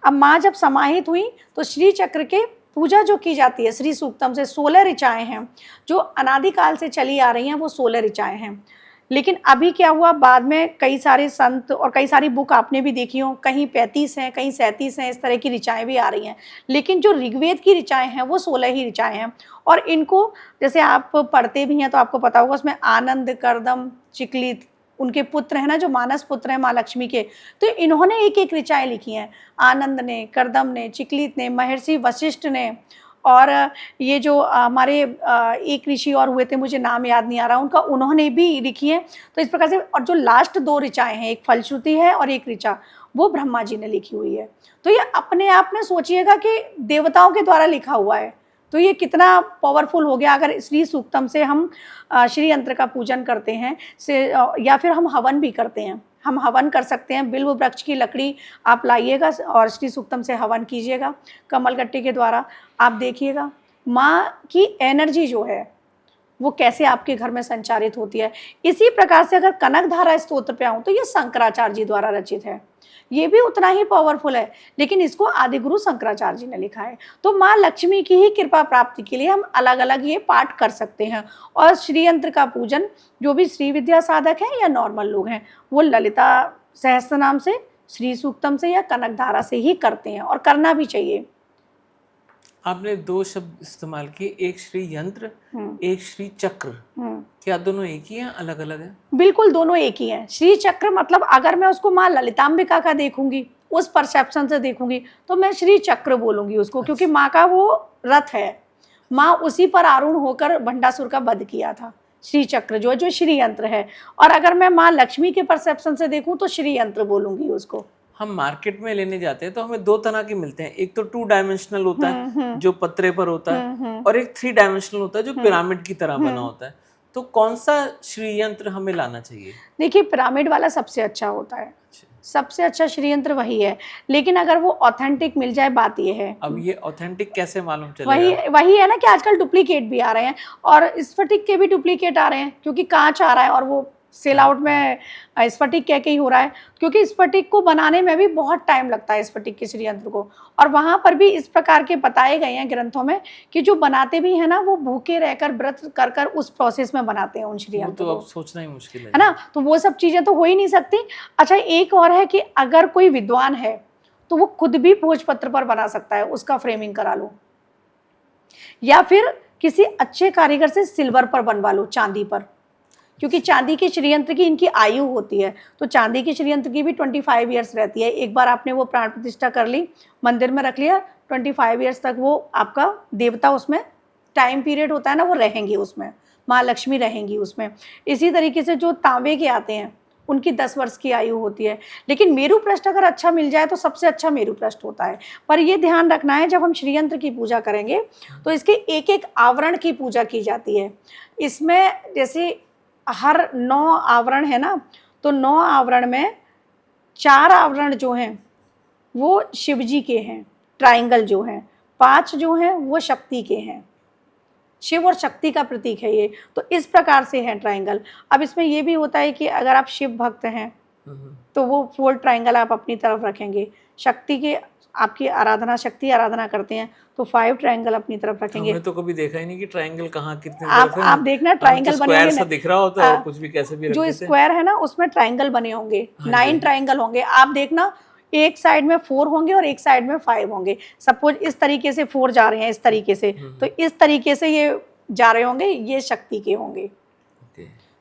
अब माँ जब समाहित हुई तो श्री चक्र के पूजा जो की जाती है श्री सूक्तम से, 16 ऋचाएँ हैं जो अनादिकाल से चली आ रही हैं, वो 16 ऋचाएँ हैं। लेकिन अभी क्या हुआ, बाद में कई सारे संत और कई सारी बुक आपने भी देखी हो, कहीं 35 हैं, कहीं 37 हैं, इस तरह की ऋचाएँ भी आ रही हैं। लेकिन जो ऋग्वेद की ऋचाएँ हैं वो 16 ही ऋचाएँ हैं। और इनको जैसे आप पढ़ते भी हैं तो आपको पता होगा, उसमें आनंद, कर्दम, चिकलित, उनके पुत्र हैं ना, जो मानस पुत्र हैं माँ लक्ष्मी के, तो इन्होंने एक एक ऋचाएँ लिखी हैं। आनंद ने, कर्दम ने, चिकलित ने, महर्षि वशिष्ठ ने, और ये जो हमारे एक ऋषि और हुए थे, मुझे नाम याद नहीं आ रहा उनका, उन्होंने भी लिखी है। तो इस प्रकार से, और जो लास्ट 2 ऋचाएँ हैं, एक फलश्रुति है और एक ऋचा, वो ब्रह्मा जी ने लिखी हुई है। तो ये अपने आप में सोचिएगा कि देवताओं के द्वारा लिखा हुआ है, तो ये कितना पावरफुल हो गया। अगर श्री सूक्तम से हम श्री यंत्र का पूजन करते हैं से, या फिर हम हवन भी करते हैं, हम हवन कर सकते हैं। बिल्व वृक्ष की लकड़ी आप लाइएगा और श्री सूक्तम से हवन कीजिएगा कमल गट्टे के द्वारा। आप देखिएगा माँ की एनर्जी जो है वो कैसे आपके घर में संचारित होती है। इसी प्रकार से अगर कनक धारा स्तोत्र पे आऊँ तो ये शंकराचार्य जी द्वारा रचित है, ये भी उतना ही पावरफुल है, लेकिन इसको आदि गुरु शंकराचार्य जी ने लिखा है। तो माँ लक्ष्मी की ही कृपा प्राप्ति के लिए हम अलग अलग ये पाठ कर सकते हैं। और श्री यंत्र का पूजन जो भी श्री विद्या साधक हैं या नॉर्मल लोग हैं वो ललिता सहस्त्र नाम से, श्री सूक्तम से या कनक धारा से ही करते हैं, और करना भी चाहिए। आपने दो शब्द इस्तेमाल किए, एक श्री यंत्र, एक श्री चक्र। क्या दोनों एक ही हैं, अलग अलग हैं? बिल्कुल दोनों एक ही हैं। श्री चक्र मतलब अगर मैं उसको माँ ललितांबिका का देखूंगी, उस परसेप्शन से देखूंगी, तो मैं श्री चक्र बोलूंगी उसको। अच्छा। क्योंकि माँ का वो रथ है, माँ उसी पर आरूढ़ होकर भंडासुर का वध किया था। श्री चक्र जो श्री यंत्र है। और अगर मैं माँ लक्ष्मी के परसेप्शन से देखूं तो श्री यंत्र बोलूंगी उसको। हम मार्केट में लेने जाते हैं तो हमें दो तरह के मिलते हैं, एक तो 2 डायमेंशनल होता है जो पत्रे पर होता है, और एक 3 डायमेंशनल होता है जो पिरामिड की तरह बना होता है। तो कौन सा श्री यंत्र हमें लाना चाहिए? देखिए पिरामिड वाला सबसे अच्छा होता है, सबसे अच्छा श्री यंत्र वही है, लेकिन अगर वो ऑथेंटिक मिल जाए, बात ये है। अब ये ऑथेंटिक कैसे मालूम चलेगा? वही है ना कि आजकल डुप्लीकेट भी आ रहे हैं और स्फटिक के भी डुप्लीकेट आ रहे हैं, क्योंकि कांच आ रहा है और वो सेल आउट में स्फटिक कह के ही हो रहा है, क्योंकि स्फटिक को बनाने में भी बहुत टाइम लगता है, स्फटिक के श्री यंत्र को। और वहाँ पर भी इस प्रकार के बताए गए हैं ग्रंथों में कि जो बनाते भी हैं ना वो भूखे रहकर व्रत कर कर उस प्रोसेस में बनाते हैं उन श्री यंत्र तो को। अब सोचना ही मुश्किल है ना, तो वो सब चीजें तो हो ही नहीं सकती। अच्छा एक और है कि अगर कोई विद्वान है तो वो खुद भी भोजपत्र पर बना सकता है, उसका फ्रेमिंग करा लो, या फिर किसी अच्छे कारीगर से सिल्वर पर बनवा लो, चांदी पर, क्योंकि चांदी के श्रीयंत्र की इनकी आयु होती है। तो चांदी के श्रीयंत्र की भी 25 ईयर्स रहती है। एक बार आपने वो प्राण प्रतिष्ठा कर ली, मंदिर में रख लिया, 25 ईयर्स तक वो आपका देवता उसमें टाइम पीरियड होता है ना, वो रहेंगी उसमें, माँ लक्ष्मी रहेंगी उसमें। इसी तरीके से जो तांबे के आते हैं उनकी 10 वर्ष की आयु होती है। लेकिन मेरु पृष्ठ अगर अच्छा मिल जाए तो सबसे अच्छा मेरु पृष्ठ होता है। पर ये ध्यान रखना है, जब हम श्रीयंत्र की पूजा करेंगे तो इसके एक एक आवरण की पूजा की जाती है। इसमें जैसे हर 9 आवरण है ना, तो 9 आवरण में 4 आवरण जो हैं वो शिव जी के हैं, ट्राइंगल जो हैं, 5 जो हैं वो शक्ति के हैं। शिव और शक्ति का प्रतीक है ये। तो इस प्रकार से है ट्राइंगल। अब इसमें ये भी होता है कि अगर आप शिव भक्त हैं तो वो 4 ट्राइंगल आप अपनी तरफ रखेंगे। शक्ति के आपकी आराधना, शक्ति आराधना करते हैं तो 5 ट्राइंगल अपनी तरफ रखेंगे। हमने तो कभी देखा ही नहीं कि ट्राइंगल कहाँ कितने आप देखना ट्राइंगल बने होंगे, स्क्वायर दिख रहा होता है, कुछ भी कैसे भी रख जो स्क्वायर है ना उसमें ट्राइंगल बने होंगे, 9 ट्राइंगल होंगे। आप देखना एक साइड में 4 होंगे और एक साइड में 5 होंगे। सपोज इस तरीके से 4 जा रहे हैं, इस तरीके से, तो इस तरीके से ये जा रहे होंगे, ये शक्ति के होंगे।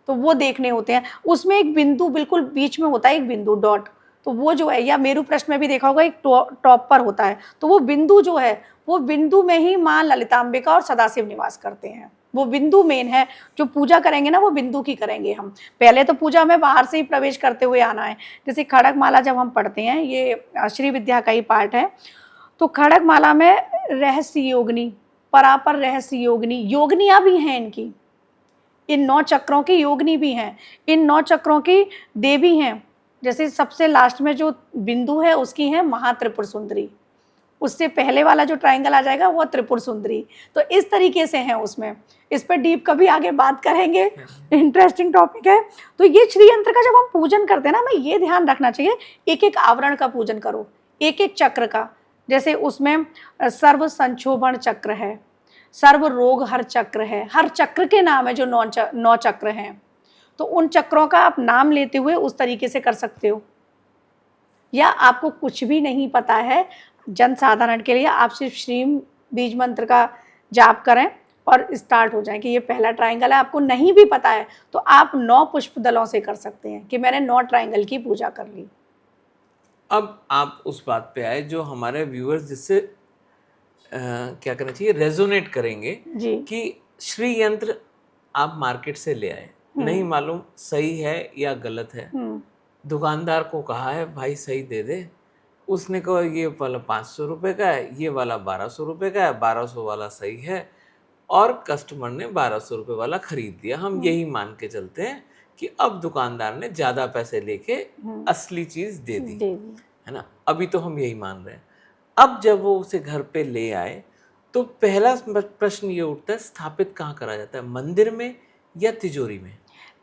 तो वो देखने होते हैं। उसमें एक बिंदु बिल्कुल बीच में होता है, एक बिंदु डॉट, तो वो जो है, या मेरु पृष्ठ में भी देखा होगा एक टॉप पर होता है, तो वो बिंदु जो है वो बिंदु में ही माँ ललितांबिका और सदाशिव निवास करते हैं। वो बिंदु मेन है, जो पूजा करेंगे ना वो बिंदु की करेंगे हम। पहले तो पूजा में बाहर से ही प्रवेश करते हुए आना है। जैसे खड़ग माला जब हम पढ़ते हैं, ये श्री विद्या का ही पार्ट है, तो खड़ग माला में रहस्य योगिनी, परापर रहस्य योगिनी, योगिनियाँ भी हैं इनकी, इन 9 चक्रों की योगिनी भी हैं, इन 9 चक्रों की देवी हैं। जैसे सबसे लास्ट में जो बिंदु है उसकी है महात्रिपुर सुंदरी, उससे पहले वाला जो ट्राइंगल आ जाएगा वो त्रिपुर सुंदरी। तो इस तरीके से है उसमें। इस पर डीप कभी आगे बात करेंगे, इंटरेस्टिंग टॉपिक है। तो ये श्री यंत्र का जब हम पूजन करते हैं ना, हमें ये ध्यान रखना चाहिए एक एक आवरण का पूजन करो, एक एक चक्र का। जैसे उसमें सर्व संक्षोभण चक्र है, सर्व रोग हर चक्र है, हर चक्र के नाम है जो 9 चक्र हैं। तो उन चक्रों का आप नाम लेते हुए उस तरीके से कर सकते हो। या आपको कुछ भी नहीं पता है, जन साधारण के लिए आप सिर्फ श्री बीज मंत्र का जाप करें और स्टार्ट हो जाए कि ये पहला ट्राइंगल है। आपको नहीं भी पता है तो आप 9 पुष्प दलों से कर सकते हैं कि मैंने 9 ट्राइंगल की पूजा कर ली। अब आप उस बात पे आए जो हमारे व्यूअर्स जिससे क्या करना चाहिए, रेजोनेट करेंगे जी। कि श्री यंत्र आप मार्केट से ले आए, नहीं मालूम सही है या गलत है, दुकानदार को कहा है भाई सही दे दे, उसने कहा ये वाला 500 रुपये का है, ये वाला 1200 रुपये का है, 1200 वाला सही है, और कस्टमर ने 1200 रुपये वाला खरीद दिया। हम यही मान के चलते हैं कि अब दुकानदार ने ज्यादा पैसे लेके हम्म, असली चीज दे दी, दे दी। है ना। अभी तो हम यही मान रहे हैं। अब जब वो उसे घर पे ले आए तो पहला प्रश्न ये उठता है, स्थापित कहाँ करा जाता है, मंदिर में या तिजोरी में?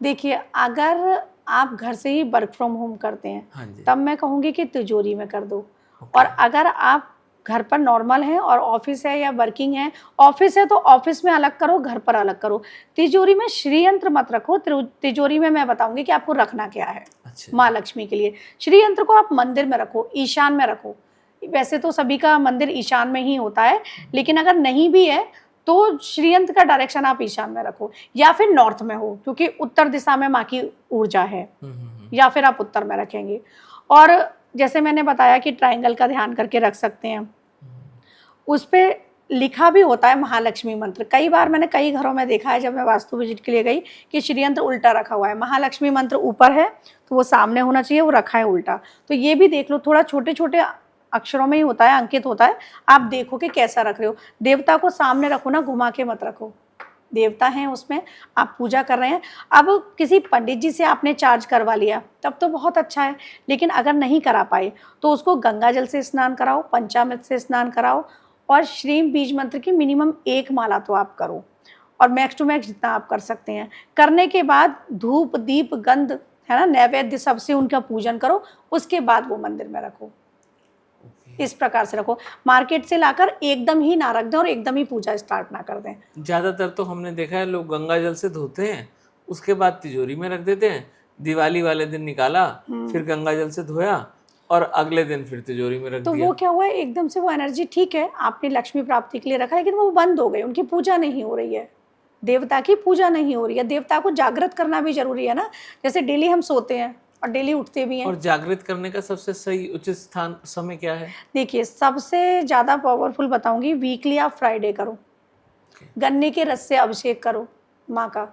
देखिए, अगर आप घर से ही वर्क फ्रॉम होम करते हैं हाँ जी। तब मैं कहूँगी कि तिजोरी में कर दो। ओके। और अगर आप घर पर नॉर्मल हैं और ऑफिस है या वर्किंग है, ऑफिस है तो ऑफिस में अलग करो, घर पर अलग करो। तिजोरी में श्री यंत्र मत रखो। तिजोरी में मैं बताऊंगी कि आपको रखना क्या है। अच्छा। माँ लक्ष्मी के लिए श्री यंत्र को आप मंदिर में रखो, ईशान में रखो। वैसे तो सभी का मंदिर ईशान में ही होता है, लेकिन अगर नहीं भी है तो श्री यंत्र का डायरेक्शन आप ईशान में रखो, या फिर नॉर्थ में हो क्योंकि उत्तर दिशा में माँ की ऊर्जा है, या फिर आप उत्तर में रखेंगे। और जैसे मैंने बताया कि ट्रायंगल का ध्यान करके रख सकते हैं, उस पर लिखा भी होता है महालक्ष्मी मंत्र। कई बार मैंने कई घरों में देखा है जब मैं वास्तु विजिट के लिए गई कि श्री यंत्र उल्टा रखा हुआ है, महालक्ष्मी मंत्र ऊपर है तो वो सामने होना चाहिए, वो रखा है उल्टा। तो ये भी देख लो, थोड़ा छोटे छोटे अक्षरों में ही होता है, अंकित होता है। आप देखो कि कैसा रख रहे हो। देवता को सामने रखो ना, घुमा के मत रखो। देवता हैं उसमें, आप पूजा कर रहे हैं। अब किसी पंडित जी से आपने चार्ज करवा लिया तब तो बहुत अच्छा है, लेकिन अगर नहीं करा पाए तो उसको गंगा जल से स्नान कराओ, पंचामृत से स्नान कराओ, और श्रीम बीज मंत्र की मिनिमम 1 माला तो आप करो, और मैक्स टू मैक्स जितना आप कर सकते हैं। करने के बाद धूप दीप गंध, है ना, नैवेद्य सबसे उनका पूजन करो, उसके बाद वो मंदिर में रखो। इस प्रकार से रखो। मार्केट से लाकर एकदम ही ना रख दें और एकदम ही पूजा स्टार्ट ना कर दें। ज्यादातर तो हमने देखा है लोग गंगा जल से धोते हैं, उसके बाद तिजोरी में रख देते हैं, दिवाली वाले दिन निकाला, फिर गंगा जल से धोया और अगले दिन फिर तिजोरी में रख तो दिया। वो क्या हुआ है, एकदम से वो एनर्जी, ठीक है आपने लक्ष्मी प्राप्ति के लिए रखा, लेकिन वो बंद हो गई, उनकी पूजा नहीं हो रही है, देवता की पूजा नहीं हो रही है। देवता को जागृत करना भी जरूरी है ना। जैसे डेली हम सोते हैं और डेली उठते भी हैं। और जागृत करने का सबसे सही उचित स्थान समय क्या है? देखिए, सबसे ज़्यादा पावरफुल बताऊंगी, वीकली आप फ्राइडे करो, गन्ने के रस से अभिषेक करो माँ का,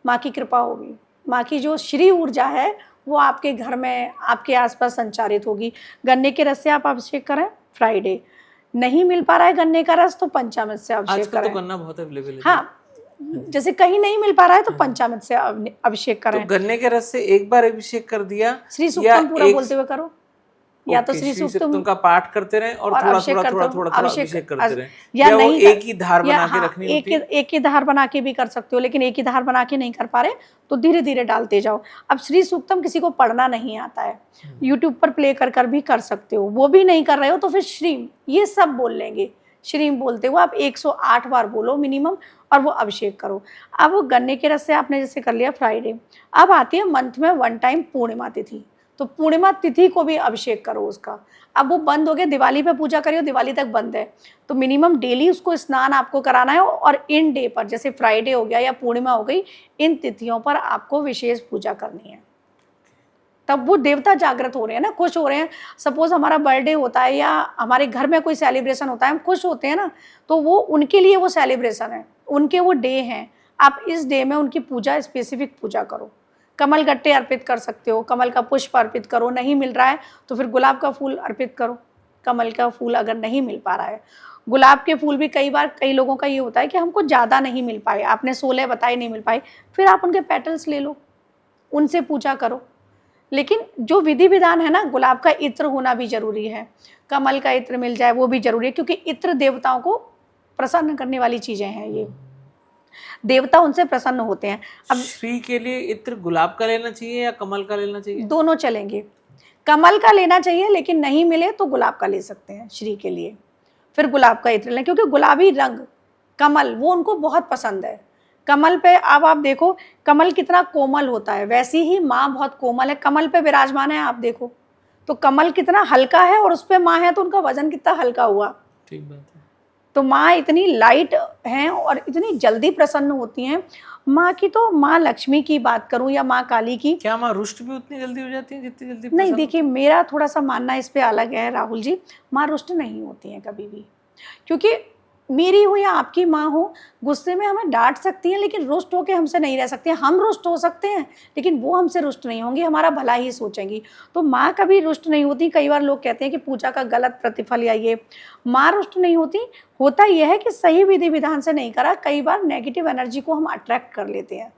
माँ की कृपा होगी। माँ की जो श्री ऊर्जा है वो आपके घर में, आपके आसपास संचारित होगी। गन्ने के रस से आप अभिषेक करें फ्राइडे। नहीं मिल पा रहा है गन्ने का रस तो पंचामृत से अभिषेक आजकल करें। तो गन्ना बहुत अवेलेबल है। हाँ, जैसे कहीं नहीं मिल पा रहा है तो पंचामृत से अभिषेक तो करें। गन्ने के रस से एक बार अभिषेक कर दिया, श्री सूक्तम पूरा बोलते हुए करो, या तो ओके, श्री श्री सूक्तम सूक्तम का पाठ करते रहें और थोड़ा अभिषेक थोड़ा करते थोड़ा हो, थोड़ा थोड़ा अभिषेक करते रहें, या वो नहीं एक ही धार या बना के हाँ, रखनी होती है? एक ही धार बना के भी कर सकते हो, लेकिन एक ही धार बना के नहीं कर पा रहे तो धीरे धीरे डालते जाओ। अब श्री सूक्तम किसी को पढ़ना नहीं आता है, यूट्यूब पर प्ले कर कर भी कर सकते हो, वो भी नहीं कर रहे हो तो फिर श्रीम, ये सब बोल लेंगे। श्रीम बोलते हुए आप 108 बार बोलो मिनिमम, और वो अभिषेक करो। अब वो गन्ने के रस से आपने जैसे कर लिया फ्राइडे, अब आती है मंथ में 1 टाइम पूर्णिमा तिथि, तो पूर्णिमा तिथि को भी अभिषेक करो उसका। अब वो बंद हो गया, दिवाली पे पूजा करियो, दिवाली तक बंद है, तो मिनिमम डेली उसको स्नान आपको कराना है। और इन डे पर, जैसे फ्राइडे हो गया या पूर्णिमा हो गई, इन तिथियों पर आपको विशेष पूजा करनी है। तब वो देवता जागृत हो रहे हैं ना, खुश हो रहे हैं। सपोज हमारा बर्थडे होता है या हमारे घर में कोई सेलिब्रेशन होता है, हम खुश होते हैं ना, तो वो उनके लिए वो सेलिब्रेशन है, उनके वो डे हैं। आप इस डे में उनकी पूजा, स्पेसिफिक पूजा करो। कमल गट्टे अर्पित कर सकते हो, कमल का पुष्प अर्पित करो, नहीं मिल रहा है तो फिर गुलाब का फूल अर्पित करो। कमल का फूल अगर नहीं मिल पा रहा है, गुलाब के फूल भी कई बार कई लोगों का ये होता है कि हमको ज़्यादा नहीं मिल पाए, आपने 16 बताए नहीं मिल पाए, फिर आप उनके पेटल्स ले लो, उनसे पूजा करो। लेकिन जो विधि विधान है ना, गुलाब का इत्र होना भी जरूरी है, कमल का इत्र मिल जाए वो भी जरूरी है, क्योंकि इत्र देवताओं को प्रसन्न करने वाली चीजें हैं, ये देवता उनसे प्रसन्न होते हैं। अब श्री के लिए इत्र गुलाब का लेना चाहिए या कमल का लेना चाहिए? दोनों चलेंगे। कमल का लेना चाहिए, लेकिन नहीं मिले तो गुलाब का ले सकते हैं श्री के लिए। फिर गुलाब का इत्र लें, क्योंकि गुलाबी रंग कमल वो उनको बहुत पसंद है। कमल पे अब आप देखो कमल कितना कोमल होता है, वैसी ही माँ बहुत कोमल है, कमल पे विराजमान है। आप देखो तो कमल कितना हल्का है, और उस पे माँ है तो उनका वजन कितना हल्का हुआ। ठीक बात है। तो माँ इतनी लाइट हैं और इतनी जल्दी प्रसन्न होती हैं। माँ की तो, माँ लक्ष्मी की बात करूं या माँ काली की, क्या माँ रुष्ट भी उतनी जल्दी हो जाती है जितनी जल्दी नहीं, प्रसन्न? देखिए मेरा थोड़ा सा मानना इस पे अलग है राहुल जी। माँ रुष्ट नहीं होती हैं कभी भी, क्योंकि मेरी हो या आपकी माँ हो, गुस्से में हमें डांट सकती हैं, लेकिन रुष्ट होकर हमसे नहीं रह सकती हैं। हम रुष्ट हो सकते हैं, लेकिन वो हमसे रुष्ट नहीं होंगी, हमारा भला ही सोचेंगी। तो माँ कभी रुष्ट नहीं होती। कई बार लोग कहते हैं कि पूजा का गलत प्रतिफल या ये, माँ रुष्ट नहीं होती। होता यह है कि सही विधि विधान से नहीं करा, कई बार नेगेटिव एनर्जी को हम अट्रैक्ट कर लेते हैं,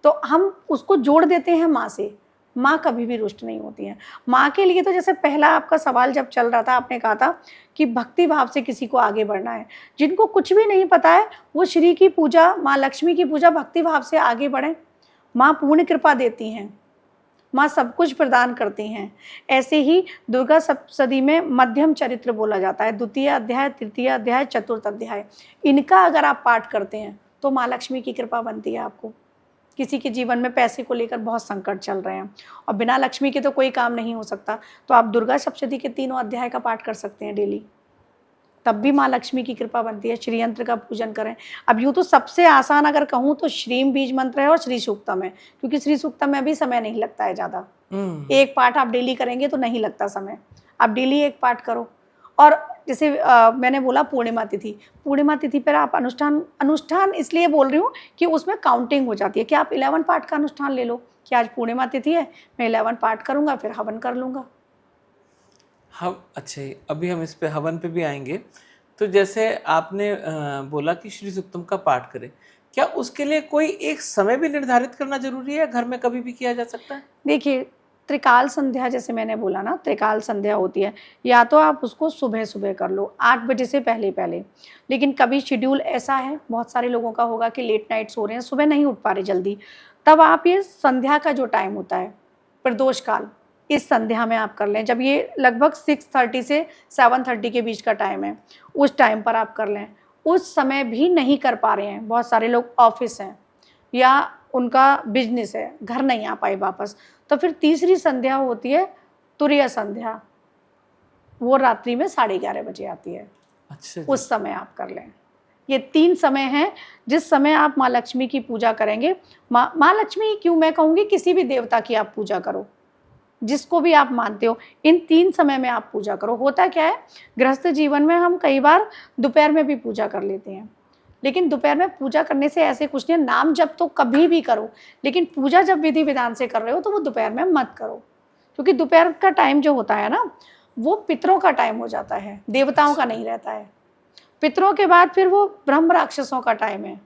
तो हम उसको जोड़ देते हैं माँ से। माँ कभी भी रुष्ट नहीं होती हैं। माँ के लिए तो जैसे पहला आपका सवाल जब चल रहा था, आपने कहा था कि भक्ति भाव से किसी को आगे बढ़ना है। जिनको कुछ भी नहीं पता है वो श्री की पूजा, माँ लक्ष्मी की पूजा भक्ति भाव से आगे बढ़ें। माँ पूर्ण कृपा देती हैं, माँ सब कुछ प्रदान करती हैं। ऐसे ही दुर्गा सप्तशती में मध्यम चरित्र बोला जाता है, द्वितीय अध्याय, तृतीय अध्याय, चतुर्थ अध्याय। इनका अगर आप पाठ करते हैं तो माँ लक्ष्मी की कृपा बनती है आपको। किसी के जीवन में पैसे को लेकर बहुत संकट चल रहे हैं और बिना लक्ष्मी के तो कोई काम नहीं हो सकता, तो आप दुर्गा सप्तशती के तीनों अध्याय का पाठ कर सकते हैं डेली, तब भी माँ लक्ष्मी की कृपा बनती है। श्री यंत्र का पूजन करें। अब यूँ तो सबसे आसान अगर कहूँ तो श्रीम बीज मंत्र है और श्री सूक्तम है, क्योंकि श्री सूक्तम में भी समय नहीं लगता है ज़्यादा। एक पाठ आप डेली करेंगे तो नहीं लगता समय, आप डेली एक पाठ करो। और जैसे मैंने बोला पूर्णिमा तिथि पर आप अनुष्ठान इसलिए बोल रही हूँ कि उसमें काउंटिंग हो जाती है कि आप 11 पाठ का अनुष्ठान ले लो कि आज पूर्णिमा तिथि है, मैं 11 पाठ करूँगा, फिर हवन कर लूँगा। हम अच्छा, अभी हम इस पे हवन पे भी आएंगे। तो जैसे आपने बोला कि श्री सूक्तम का पाठ करें, क्या उसके लिए कोई एक समय भी निर्धारित करना जरूरी है, घर में कभी भी किया जा सकता है? देखिए, त्रिकाल संध्या जैसे मैंने बोला ना, त्रिकाल संध्या होती है, या तो आप उसको सुबह सुबह कर लो 8 बजे से पहले पहले। लेकिन कभी शेड्यूल ऐसा है, बहुत सारे लोगों का होगा कि लेट नाइट सो रहे हैं, सुबह नहीं उठ पा रहे जल्दी, तब आप ये संध्या का जो टाइम होता है, प्रदोष काल, इस संध्या में आप कर लें। जब ये लगभग 6:30 से 7:30 के बीच का टाइम है, उस टाइम पर आप कर लें। उस समय भी नहीं कर पा रहे हैं, बहुत सारे लोग ऑफिस हैं या उनका बिजनेस है, घर नहीं आ पाए वापस, तो फिर तीसरी संध्या होती है तुरीय संध्या, वो रात्रि में 11:30 बजे आती है। अच्छा जी। उस समय आप कर लें। ये 3 समय हैं जिस समय आप माँ लक्ष्मी की पूजा करेंगे। माँ लक्ष्मी क्यों, मैं कहूँगी किसी भी देवता की आप पूजा करो, जिसको भी आप मानते हो, इन 3 समय में आप पूजा करो। होता क्या है, गृहस्थ जीवन में हम कई बार दोपहर में भी पूजा कर लेते हैं, लेकिन दोपहर में पूजा करने से ऐसे कुछ नहीं है, नाम जप तो कभी भी करो, लेकिन पूजा जब विधि विधान से कर रहे हो तो वो दोपहर में मत करो, क्योंकि दोपहर का टाइम जो होता है ना, वो पितरों का टाइम हो जाता है, देवताओं का नहीं रहता है। पितरों के बाद फिर वो ब्रह्म राक्षसों का टाइम है,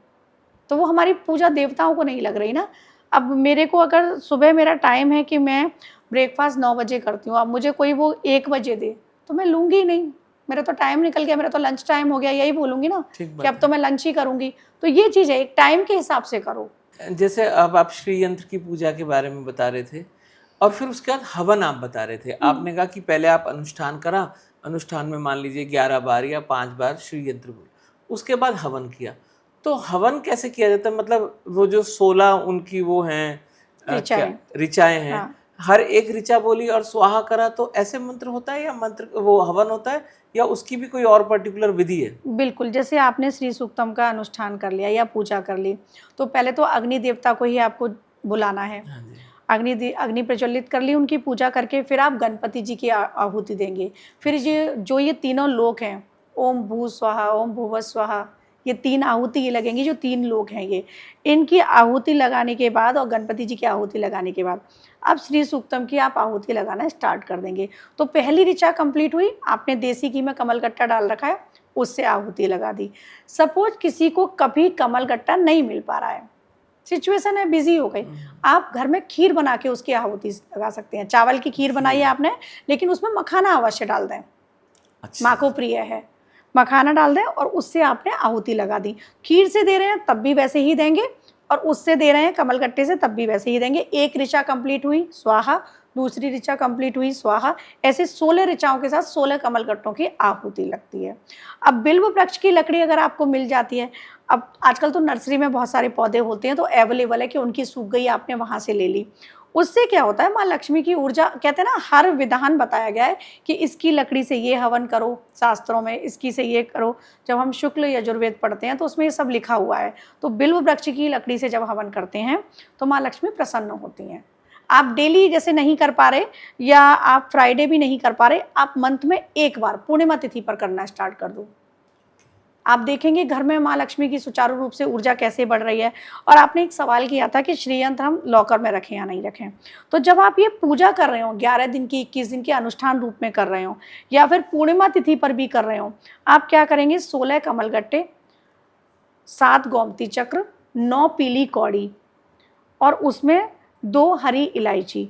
तो वो हमारी पूजा देवताओं को नहीं लग रही ना। अब मेरे को अगर सुबह मेरा टाइम है कि मैं ब्रेकफास्ट 9 बजे करती हूँ, अब मुझे कोई वो 1 बजे दे तो मैं लूँगी ही नहीं, मेरा तो टाइम निकल गया, मेरा तो लंच टाइम हो गया, यही बोलूँगी ना कि अब तो मैं लंच ही करूँगी। तो ये चीज़ है, एक टाइम के हिसाब से करो। जैसे अब आप श्री यंत्र की पूजा के बारे में बता रहे थे और फिर उसके बाद हवन आप बता रहे थे। आपने कहा कि पहले आप अनुष्ठान करा, अनुष्ठान में मान लीजिए 11 बार या 5 बार श्री यंत्र बोल, उसके बाद हवन किया। तो हवन कैसे किया जाता है? मतलब वो जो 16 उनकी वो हैं ऋचाएं हैं, हाँ। हर एक ऋचा बोली और स्वाहा करा, तो ऐसे मंत्र होता है या मंत्र वो हवन होता है, या उसकी भी कोई और पर्टिकुलर विधि है? बिल्कुल, जैसे आपने श्री सूक्तम का अनुष्ठान कर लिया या पूजा कर ली, तो पहले तो अग्नि देवता को ही आपको बुलाना है। हाँ जी। अग्नि प्रज्वलित कर ली, उनकी पूजा करके फिर आप गणपति जी की आहुति देंगे। फिर ये तीनों लोक हैं, ओम भू स्वाहा, ओम भुवः स्वाहा, ये 3 आहुति ये लगेंगी, जो 3 लोक हैं ये। इनकी आहुति लगाने के बाद और गणपति जी की आहुति लगाने के बाद अब श्री सूक्तम की आप आहुति लगाना स्टार्ट कर देंगे। तो पहली ऋचा कंप्लीट हुई, आपने देसी घी में कमल गट्टा डाल रखा है, उससे आहुति लगा दी। सपोज किसी को कभी कमल गट्टा नहीं मिल पा रहा है, सिचुएशन है, बिजी हो गई, आप घर में खीर बना के उसकी आहुति लगा सकते हैं। चावल की खीर बनाई है आपने, लेकिन उसमें मखाना अवश्य डाल दें। अच्छा। माँ को प्रिय है, मखाना डाल दें और उससे आपने आहुति लगा दी। खीर से दे रहे हैं तब भी वैसे ही देंगे, और उससे दे रहे हैं कमलगट्टे से तब भी वैसे ही देंगे। एक ऋचा कंप्लीट हुई स्वाहा, दूसरी ऋचा कंप्लीट हुई स्वाहा, ऐसे 16 ऋचाओं के साथ 16 कमलगट्टों की आहुति लगती है। अब बिल्व वृक्ष की लकड़ी अगर आपको मिल जाती है, अब आजकल तो नर्सरी में बहुत सारे पौधे होते हैं, तो अवेलेबल है कि उनकी सूख गई, आपने वहाँ से ले ली। उससे क्या होता है, माँ लक्ष्मी की ऊर्जा, कहते हैं ना, हर विधान बताया गया है कि इसकी लकड़ी से ये हवन करो, शास्त्रों में इसकी से ये करो। जब हम शुक्ल यजुर्वेद पढ़ते हैं तो उसमें ये सब लिखा हुआ है। तो बिल्व वृक्ष की लकड़ी से जब हवन करते हैं तो माँ लक्ष्मी प्रसन्न होती हैं। आप डेली जैसे नहीं कर पा रहे, या आप फ्राइडे भी नहीं कर पा रहे, आप मंथ में एक बार पूर्णिमा तिथि पर करना स्टार्ट कर दो। आप देखेंगे घर में माँ लक्ष्मी की सुचारू रूप से ऊर्जा कैसे बढ़ रही है। और आपने एक सवाल किया था कि श्री यंत्र हम लॉकर में रखें या नहीं रखें। तो जब आप ये पूजा कर रहे हो, 11 दिन की, 21 दिन की अनुष्ठान रूप में कर रहे हो, या फिर पूर्णिमा तिथि पर भी कर रहे हो, आप क्या करेंगे, 16 कमलगट्टे, 7 गोमती चक्र, 9 पीली कौड़ी और उसमें 2 हरी इलायची,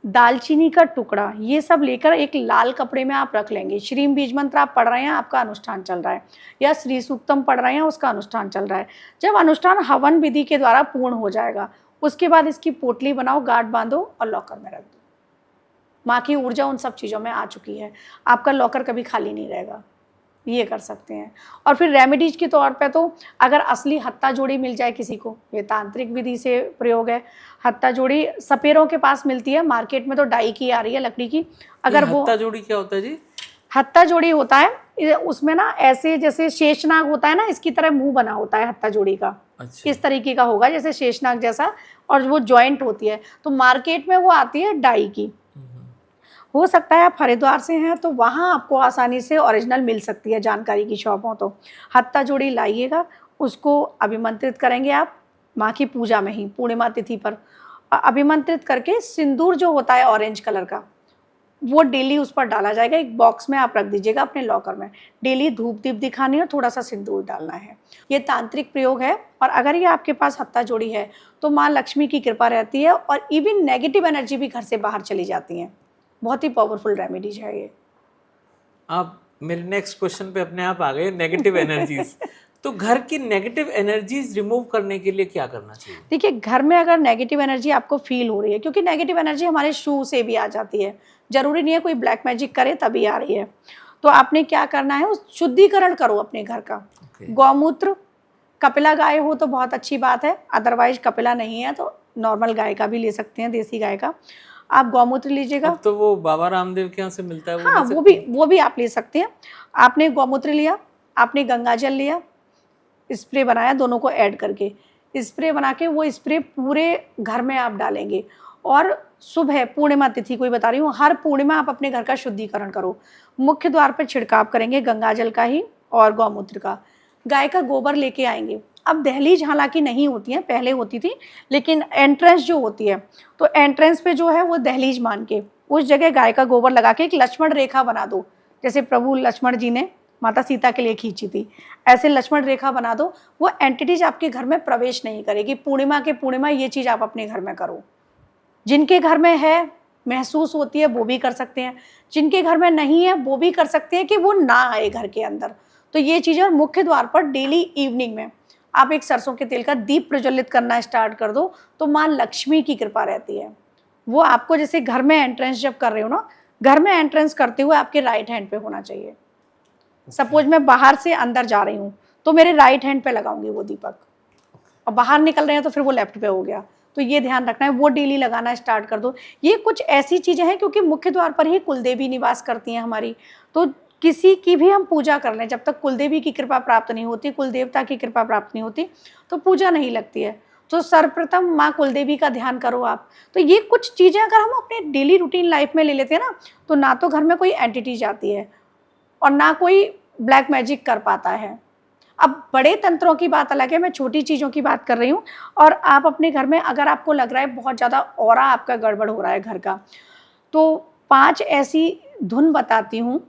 दालचीनी का टुकड़ा, ये सब लेकर एक लाल कपड़े में आप रख लेंगे। श्रीम बीज मंत्र आप पढ़ रहे हैं, आपका अनुष्ठान चल रहा है, या श्री सूक्तम पढ़ रहे हैं, उसका अनुष्ठान चल रहा है। जब अनुष्ठान हवन विधि के द्वारा पूर्ण हो जाएगा, उसके बाद इसकी पोटली बनाओ, गांठ बांधो और लॉकर में रख दो। माँ की ऊर्जा उन सब चीज़ों में आ चुकी है, आपका लॉकर कभी खाली नहीं रहेगा। ये कर सकते हैं। और फिर रेमेडीज के तौर पे तो अगर असली हत्ता जोड़ी मिल जाए किसी को, ये तांत्रिक विधि से प्रयोग है। हत्ता जोड़ी सपेरों के पास मिलती है, मार्केट में तो डाई की आ रही है लकड़ी की। अगर वो हत्ता जोड़ी क्या होता है जी? हत्ता जोड़ी होता है, उसमें ना ऐसे जैसे शेषनाग होता है ना, इसकी तरह मुंह बना होता है हत्ता जोड़ी का। अच्छा। इस तरीके का होगा जैसे शेषनाग जैसा, और वो जॉइंट होती है। तो मार्केट में वो आती है डाई की। हो सकता है आप हरिद्वार से हैं तो वहाँ आपको आसानी से ओरिजिनल मिल सकती है, जानकारी की शॉप हो तो। हत्ता जोड़ी लाइएगा, उसको अभिमंत्रित करेंगे आप माँ की पूजा में ही, पूर्णिमा तिथि पर अभिमंत्रित करके सिंदूर जो होता है ऑरेंज कलर का, वो डेली उस पर डाला जाएगा। एक बॉक्स में आप रख दीजिएगा अपने लॉकर में। डेली धूप दीप दिखानी है, थोड़ा सा सिंदूर डालना है। ये तांत्रिक प्रयोग है, और अगर ये आपके पास हत्ता जोड़ी है तो माँ लक्ष्मी की कृपा रहती है, और इवन नेगेटिव एनर्जी भी घर से बाहर चली जाती है। बहुत ही पावरफुल रेमेडीज है ये। आप मेरे नेक्स्ट क्वेश्चन पे अपने आप आ गए, नेगेटिव एनर्जीज। तो घर की नेगेटिव एनर्जीज रिमूव करने के लिए क्या करना चाहिए? देखिए, घर में अगर नेगेटिव एनर्जी आपको फील हो रही है, क्योंकि नेगेटिव एनर्जी हमारे शू से भी आ जाती है, जरूरी नहीं है कोई ब्लैक मैजिक करे तभी आ रही है। तो आपने क्या करना है, उस शुद्धिकरण करो अपने घर का। गौमूत्र, कपिला गाय हो तो बहुत अच्छी बात है, अदरवाइज कपिला नहीं है तो नॉर्मल गाय का भी ले सकते हैं, देसी गाय का। आप गौमूत्र लीजिएगा। अब तो वो बाबा रामदेव के यहाँ से मिलता है, हाँ, वो भी आप ले सकते हैं। आपने गौमूत्र लिया, आपने गंगा जल लिया, स्प्रे बनाया दोनों को ऐड करके, स्प्रे बना के वो स्प्रे पूरे घर में आप डालेंगे। और सुबह पूर्णिमा तिथि कोई बता रही हूँ, हर पूर्णिमा आप अपने घर का शुद्धिकरण करो। मुख्य द्वार पर छिड़काव करेंगे गंगा जल का ही और गौमूत्र का। गाय का गोबर लेके आएंगे। अब दहलीज हालांकि नहीं होती है, पहले होती थी, लेकिन एंट्रेंस जो होती है, तो एंट्रेंस पे जो है वो दहलीज मान के उस जगह गाय का गोबर लगा के एक लक्ष्मण रेखा बना दो, जैसे प्रभु लक्ष्मण जी ने माता सीता के लिए खींची थी, ऐसे लक्ष्मण रेखा बना दो। वो एंटिटीज आपके घर में प्रवेश नहीं करेगी। पूर्णिमा के पूर्णिमा ये चीज़ आप अपने घर में करो। जिनके घर में है, महसूस होती है, वो भी कर सकते हैं। जिनके घर में नहीं है वो भी कर सकते हैं कि वो ना आए घर के अंदर। तो ये चीज़, और मुख्य द्वार पर डेली इवनिंग में आप एक सरसों के तेल का दीप प्रज्वलित करना स्टार्ट कर दो, तो माँ लक्ष्मी की कृपा रहती है। वो आपको जैसे घर में एंट्रेंस जब कर रहे हो ना, घर में एंट्रेंस करते हुए आपके राइट हैंड पे होना चाहिए। सपोज मैं बाहर से अंदर जा रही हूँ तो मेरे राइट हैंड पे लगाऊंगी वो दीपक, और बाहर निकल रहे हैं तो फिर वो लेफ्ट पे हो गया। तो ये ध्यान रखना है, वो डेली लगाना स्टार्ट कर दो। ये कुछ ऐसी चीज़ें हैं, क्योंकि मुख्य द्वार पर ही कुलदेवी निवास करती हैं हमारी। तो किसी की भी हम पूजा कर लें, जब तक कुलदेवी की कृपा प्राप्त नहीं होती, कुलदेवता की कृपा प्राप्त नहीं होती, तो पूजा नहीं लगती है। तो सर्वप्रथम माँ कुलदेवी का ध्यान करो आप। तो ये कुछ चीज़ें अगर हम अपने डेली रूटीन लाइफ में ले लेते हैं ना, तो ना तो घर में कोई एंटिटी जाती है और ना कोई ब्लैक मैजिक कर पाता है। अब बड़े तंत्रों की बात अलग है, मैं छोटी चीज़ों की बात कर रही हूँ। और आप अपने घर में अगर आपको लग रहा है बहुत ज़्यादा ऑरा आपका गड़बड़ हो रहा है घर का, तो 5 ऐसी धुन बताती हूँ,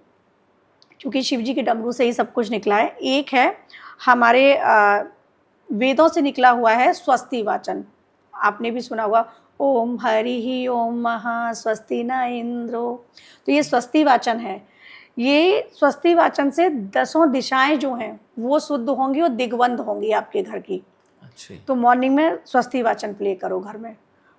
क्योंकि शिव जी के डमरू से ही सब कुछ निकला है। एक है हमारे वेदों से निकला हुआ है स्वस्ति वाचन, आपने भी सुना होगा, ओम हरि ही ओम महा स्वस्ति न इंद्रो। तो ये स्वस्ति वाचन है। ये स्वस्ति वाचन से 10 दिशाएं जो हैं वो शुद्ध होंगी और दिग्बंध होंगी आपके घर की। अच्छा। तो मॉर्निंग में स्वस्ति वाचन प्ले करो घर में।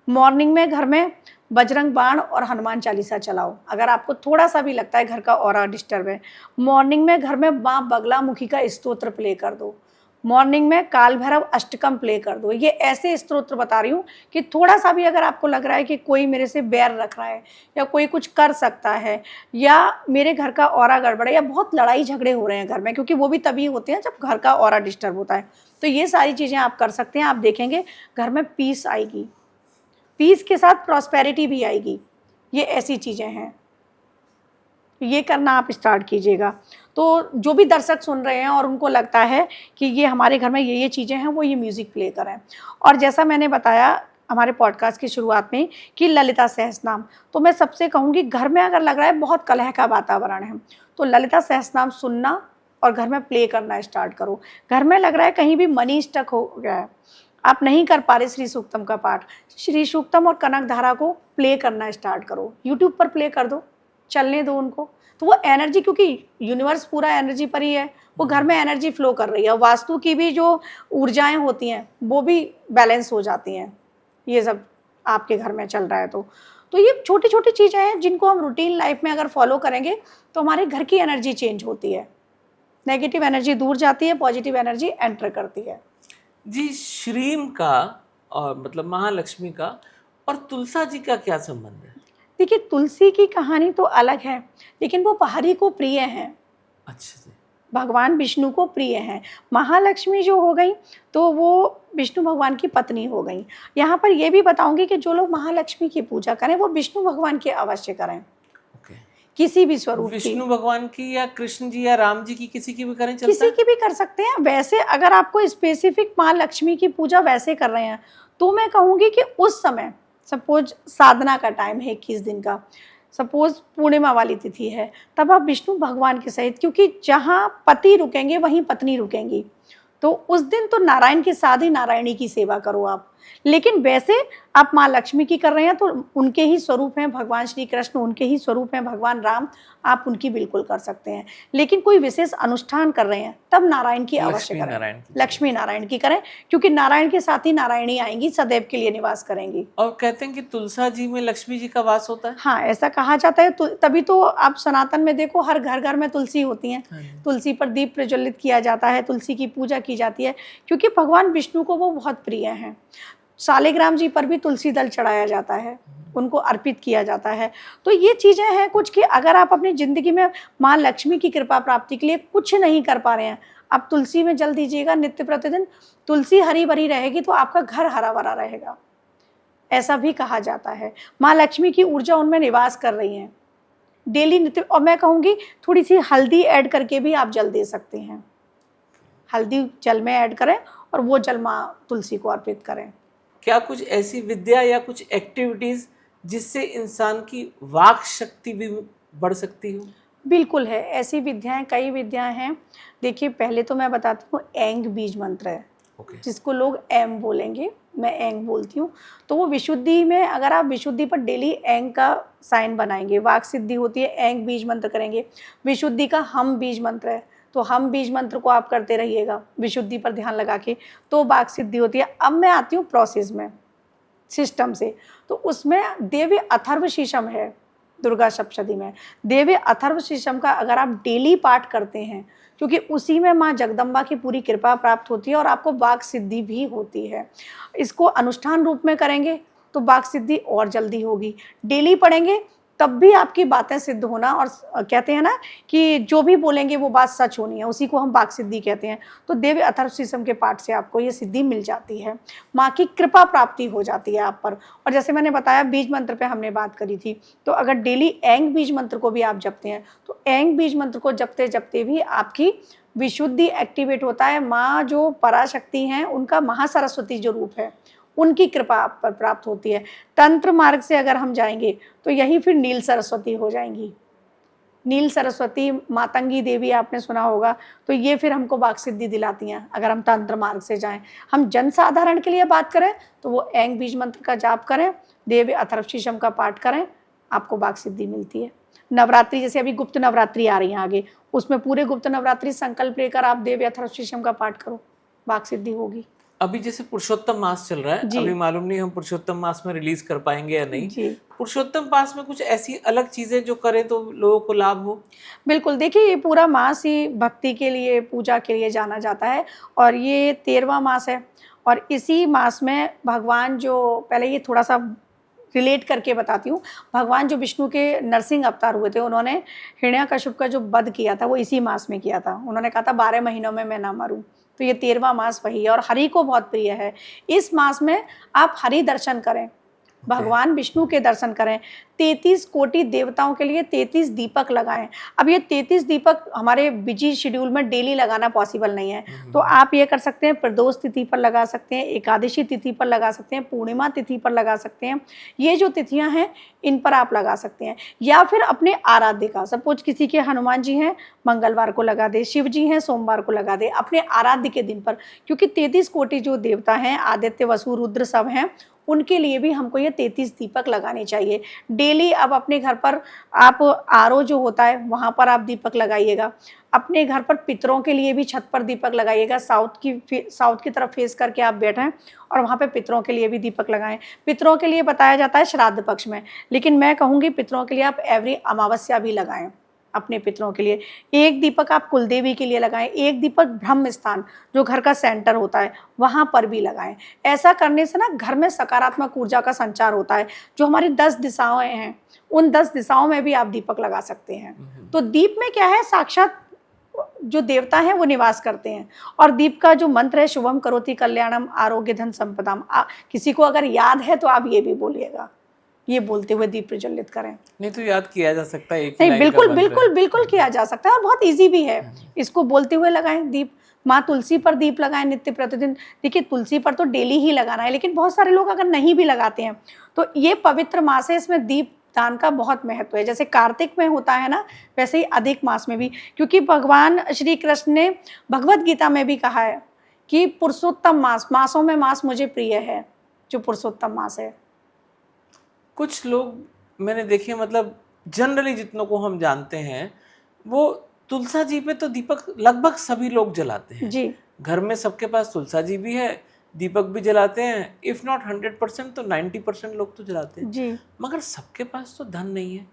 मॉर्निंग में घर में बजरंग बाण और हनुमान चालीसा चलाओ। अगर आपको थोड़ा सा भी लगता है घर का ऑरा डिस्टर्ब है, मॉर्निंग में घर में माँ बगलामुखी का स्तोत्र प्ले कर दो। मॉर्निंग में काल भैरव अष्टकम प्ले कर दो। ये ऐसे स्तोत्र बता रही हूँ कि थोड़ा सा भी अगर आपको लग रहा है कि कोई मेरे से बैर रख रहा है, या कोई कुछ कर सकता है, या मेरे घर का ऑरा गड़बड़ है, या बहुत लड़ाई झगड़े हो रहे हैं घर में, क्योंकि वो भी तभी होते हैं जब घर का ऑरा डिस्टर्ब होता है, तो ये सारी चीज़ें आप कर सकते हैं। आप देखेंगे घर में पीस आएगी, पीस के साथ प्रॉस्पेरिटी भी आएगी। ये ऐसी चीज़ें हैं, ये करना आप स्टार्ट कीजिएगा। तो जो भी दर्शक सुन रहे हैं और उनको लगता है कि ये हमारे घर में ये चीज़ें हैं, वो ये म्यूज़िक प्ले करें। और जैसा मैंने बताया हमारे पॉडकास्ट की शुरुआत में कि ललिता सहस्त्रनाम, तो मैं सबसे कहूँगी घर में अगर लग रहा है बहुत कलह का वातावरण है, तो ललिता सहस्त्रनाम सुनना और घर में प्ले करना स्टार्ट करो। घर में लग रहा है कहीं भी मनी स्टक हो गया है, आप नहीं कर पा रहे श्री सूक्तम का पाठ, श्री सूक्तम और कनक धारा को प्ले करना स्टार्ट करो, यूट्यूब पर प्ले कर दो, चलने दो उनको। तो वो एनर्जी, क्योंकि यूनिवर्स पूरा एनर्जी पर ही है, वो घर में एनर्जी फ्लो कर रही है। वास्तु की भी जो ऊर्जाएं होती हैं वो भी बैलेंस हो जाती हैं, ये सब आपके घर में चल रहा है तो ये छोटी छोटी चीज़ें हैं जिनको हम रूटीन लाइफ में अगर फॉलो करेंगे तो हमारे घर की एनर्जी चेंज होती है, नेगेटिव एनर्जी दूर जाती है, पॉजिटिव एनर्जी एंटर करती है। जी, श्रीम का और मतलब महालक्ष्मी का और तुलसा जी का क्या संबंध है? देखिए, तुलसी की कहानी तो अलग है, लेकिन वो बाहरी को प्रिय हैं, अच्छा जी। भगवान विष्णु को प्रिय हैं। महालक्ष्मी जो हो गई तो वो विष्णु भगवान की पत्नी हो गई। यहाँ पर ये भी बताऊंगी कि जो लोग महालक्ष्मी की पूजा करें वो विष्णु भगवान की अवश्य करें, ओके। किसी भी स्वरूप की। विष्णु भगवान की या कृष्ण जी या राम जी की, किसी की भी करें चलता किसी है? की भी कर सकते हैं। वैसे अगर आपको स्पेसिफिक माँ लक्ष्मी की पूजा वैसे कर रहे हैं तो मैं कहूँगी कि उस समय सपोज साधना का टाइम है 21 दिन का, सपोज पूर्णिमा वाली तिथि है, तब आप विष्णु भगवान के सहित, क्योंकि जहाँ पति रुकेंगे वहीं पत्नी रुकेंगी, तो उस दिन तो नारायण के साथ ही नारायणी की सेवा करो आप। लेकिन वैसे आप माँ लक्ष्मी की कर रहे हैं तो उनके ही स्वरूप हैं भगवान श्री कृष्ण, उनके ही स्वरूप हैं भगवान राम, आप उनकी बिल्कुल कर सकते हैं। लेकिन कोई विशेष अनुष्ठान कर रहे हैं तब नारायण की अवश्य लक्ष्मी नारायण करें, की। लक्ष्मी नारायण की करें, क्योंकि नारायण के साथ ही नारायणी आएंगी, सदैव के लिए निवास करेंगी। और कहते हैं कि तुलसा जी में लक्ष्मी जी का वास होता है। हाँ, ऐसा कहा जाता है। तभी तो आप सनातन में देखो हर घर घर में तुलसी होती हैं, हाँ जी। तुलसी पर दीप प्रज्वलित किया जाता है, तुलसी की पूजा की जाती है, क्योंकि भगवान विष्णु को वो बहुत प्रिय हैं। शालिग्राम जी पर भी तुलसी दल चढ़ाया जाता है, उनको अर्पित किया जाता है। तो ये चीज़ें हैं कुछ कि अगर आप अपनी ज़िंदगी में माँ लक्ष्मी की कृपा प्राप्ति के लिए कुछ नहीं कर पा रहे हैं, आप तुलसी में जल दीजिएगा नित्य प्रतिदिन, तुलसी हरी भरी रहेगी तो आपका घर हरा भरा रहेगा, ऐसा भी कहा जाता है। माँ लक्ष्मी की ऊर्जा उनमें निवास कर रही है डेली नित्य। और मैं कहूँगी थोड़ी सी हल्दी ऐड करके भी आप जल दे सकते हैं, हल्दी जल में ऐड करें और वो जल माँ तुलसी को अर्पित करें। क्या कुछ ऐसी विद्या या कुछ एक्टिविटीज जिससे इंसान की वाक शक्ति भी बढ़ सकती हो? बिल्कुल है, ऐसी विद्याएं, कई विद्याएं हैं। देखिए, पहले तो मैं बताती हूँ, एंग बीज मंत्र है, जिसको लोग एम बोलेंगे, मैं एंग बोलती हूँ। तो वो विशुद्धि में, अगर आप विशुद्धि पर डेली एंग का साइन बनाएंगे, वाक सिद्धि होती है, एंग बीज मंत्र करेंगे। विशुद्धि का हम बीज मंत्र है, तो हम बीज मंत्र को आप करते रहिएगा विशुद्धि पर ध्यान लगा के, तो वाक सिद्धि होती है। अब मैं आती हूँ प्रोसेस में, सिस्टम से। तो उसमें देव्य अथर्व शीशम है, दुर्गा सप्तशती में देव्य अथर्व शीशम का अगर आप डेली पाठ करते हैं, क्योंकि उसी में माँ जगदम्बा की पूरी कृपा प्राप्त होती है और आपको वाक सिद्धि भी होती है। इसको अनुष्ठान रूप में करेंगे तो वाक सिद्धि और जल्दी होगी। डेली पढ़ेंगे तब भी आपकी बातें सिद्ध होना, और कहते हैं ना कि जो भी बोलेंगे वो बात सच होनी है, उसी को हम वाक सिद्धि कहते हैं। तो देव्य अथर्व शीशम के पाठ से आपको ये सिद्धि मिल जाती है, माँ की कृपा प्राप्ति हो जाती है आप पर। और जैसे मैंने बताया बीज मंत्र पे हमने बात करी थी, तो अगर डेली एंग बीज मंत्र को भी आप जपते हैं तो एंग बीज मंत्र को जपते जपते भी आपकी विशुद्धि एक्टिवेट होता है। माँ जो पराशक्ति हैं, उनका महासरस्वती जो रूप है, उनकी कृपा आप पर प्राप्त होती है। तंत्र मार्ग से अगर हम जाएंगे तो यही फिर नील सरस्वती हो जाएंगी। नील सरस्वती, मातंगी देवी आपने सुना होगा, तो ये फिर हमको वाक सिद्धि दिलाती हैं अगर हम तंत्र मार्ग से जाएं। हम जनसाधारण के लिए बात करें तो वो एंग बीज मंत्र का जाप करें, देव्य अथर्व शीशम का पाठ करें, आपको वाक सिद्धि मिलती है। नवरात्रि, जैसे अभी गुप्त नवरात्रि आ रही है आगे, उसमें पूरे गुप्त नवरात्रि संकल्प लेकर आप देव्य अथर्व शीशम का पाठ करो, वाक सिद्धि होगी। अभी जैसे पुरुषोत्तम मास चल रहा है, अभी मालूम नहीं हम पुरुषोत्तम मास में रिलीज कर पाएंगे या नहीं जी। पुरुषोत्तम मास में कुछ ऐसी अलग चीजें जो करें तो लोगों को लाभ हो? बिल्कुल, देखिए ये पूरा मास ही भक्ति के लिए, पूजा के लिए जाना जाता है, और ये 13वां मास है। और इसी मास में भगवान जो, पहले ये थोड़ा सा रिलेट करके बताती हूँ, भगवान जो विष्णु के नरसिंह अवतार हुए थे, उन्होंने हिरण्याकश्यप का जो वध किया था वो इसी मास में किया था। उन्होंने कहा था 12 महीनों में मैं ना मरूं, तो ये 13वां मास वही है और हरि को बहुत प्रिय है। इस मास में आप हरि दर्शन करें, भगवान विष्णु के दर्शन करें, 33 कोटि देवताओं के लिए 33 दीपक लगाएं। अब ये 33 दीपक हमारे बिजी शेड्यूल में डेली लगाना पॉसिबल नहीं है, तो आप ये कर सकते हैं, प्रदोष तिथि पर लगा सकते हैं, एकादशी तिथि पर लगा सकते हैं, पूर्णिमा तिथि पर लगा सकते हैं। ये जो तिथियां हैं इन पर आप लगा सकते हैं। या फिर अपने आराध्य का, सपोज किसी के हनुमान जी हैं, मंगलवार को लगा दे, शिव जी हैं, सोमवार को लगा दे, अपने आराध्य के दिन पर। क्योंकि 33 कोटि जो देवता हैं, आदित्य, वसु, रुद्र सब हैं, उनके लिए भी हमको ये 33 दीपक लगाने चाहिए डेली। अब अपने घर पर आप आरओ जो होता है वहाँ पर आप दीपक लगाइएगा। अपने घर पर पितरों के लिए भी छत पर दीपक लगाइएगा। साउथ की तरफ फेस करके आप बैठें और वहाँ पे पितरों के लिए भी दीपक लगाएं। पितरों के लिए बताया जाता है श्राद्ध पक्ष में, लेकिन मैं कहूँगी पितरों के लिए आप एवरी अमावस्या भी लगाएं। अपने पितरों के लिए एक दीपक आप कुलदेवी के लिए लगाएं, एक दीपक ब्रह्म स्थान जो घर का सेंटर होता है वहां पर भी लगाएं। ऐसा करने से ना घर में सकारात्मक ऊर्जा का संचार होता है। जो हमारी 10 दिशाएं हैं उन 10 दिशाओं में भी आप दीपक लगा सकते हैं। तो दीप में क्या है, साक्षात जो देवता हैं वो निवास करते हैं। और दीप का जो मंत्र है, शुभम करोति कल्याणम आरोग्य धन संपदाम, किसी को अगर याद है तो आप ये भी बोलिएगा, ये बोलते हुए दीप प्रज्वलित करें। नहीं तो याद किया जा सकता है, एक नहीं, लाइन बिल्कुल का मंत्र बिल्कुल है। बिल्कुल किया जा सकता है और बहुत इजी भी है। इसको बोलते हुए लगाएं दीप। माँ तुलसी पर दीप लगाएं नित्य प्रतिदिन। देखिए तुलसी पर तो डेली ही लगाना है, लेकिन बहुत सारे लोग अगर नहीं भी लगाते हैं तो ये पवित्र मास है, इसमें दीप दान का बहुत महत्व है। जैसे कार्तिक में होता है ना, वैसे ही अधिक मास में भी, क्योंकि भगवान श्री कृष्ण ने भगवत गीता में भी कहा है कि पुरुषोत्तम मास, मासों में मास मुझे प्रिय है, जो पुरुषोत्तम मास है। कुछ लोग मैंने देखे, मतलब जनरली जितनों को हम जानते हैं, वो तुलसा जी पे तो दीपक लगभग सभी लोग जलाते हैं जी। घर में सबके पास तुलसा जी भी है, दीपक भी जलाते हैं। इफ नॉट 100% तो 90% लोग तो जलाते हैं जी। मगर सबके पास तो धन नहीं है।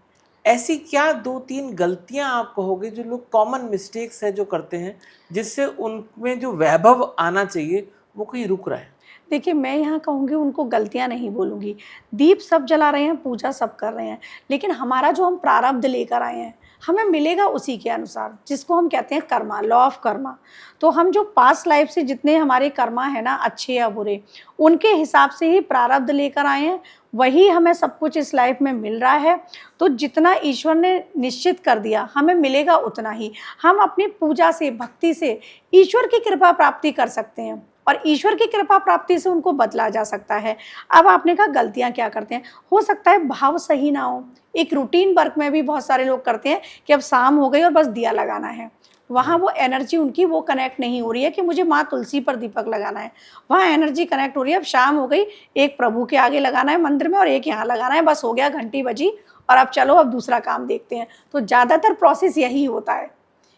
ऐसी क्या 2-3 गलतियां आप कहोगे जो लोग कॉमन मिस्टेक्स है जो करते हैं, जिससे उनमें जो वैभव आना चाहिए वो कहीं रुक रहा है? देखिए मैं यहाँ कहूँगी, उनको गलतियाँ नहीं बोलूँगी। दीप सब जला रहे हैं, पूजा सब कर रहे हैं, लेकिन हमारा जो हम प्रारब्ध लेकर आए हैं हमें मिलेगा उसी के अनुसार, जिसको हम कहते हैं कर्मा, लॉ ऑफ कर्मा। तो हम जो पास्ट लाइफ से जितने हमारे कर्मा है ना, अच्छे या बुरे, उनके हिसाब से ही प्रारब्ध लेकर आए हैं, वही हमें सब कुछ इस लाइफ में मिल रहा है। तो जितना ईश्वर ने निश्चित कर दिया हमें मिलेगा उतना ही। हम अपनी पूजा से, भक्ति से ईश्वर की कृपा प्राप्ति कर सकते हैं और ईश्वर की कृपा प्राप्ति से उनको बदला जा सकता है। अब आपने कहा गलतियां क्या करते हैं, हो सकता है भाव सही ना हो। एक रूटीन वर्क में भी बहुत सारे लोग करते हैं कि अब शाम हो गई और बस दिया लगाना है, वहाँ वो एनर्जी उनकी वो कनेक्ट नहीं हो रही है कि मुझे माँ तुलसी पर दीपक लगाना है। वहाँ एनर्जी कनेक्ट हो रही है, अब शाम हो गई, एक प्रभु के आगे लगाना है मंदिर में और एक यहाँ लगाना है, बस हो गया, घंटी बजी और अब चलो अब दूसरा काम देखते हैं। तो ज़्यादातर प्रोसेस यही होता है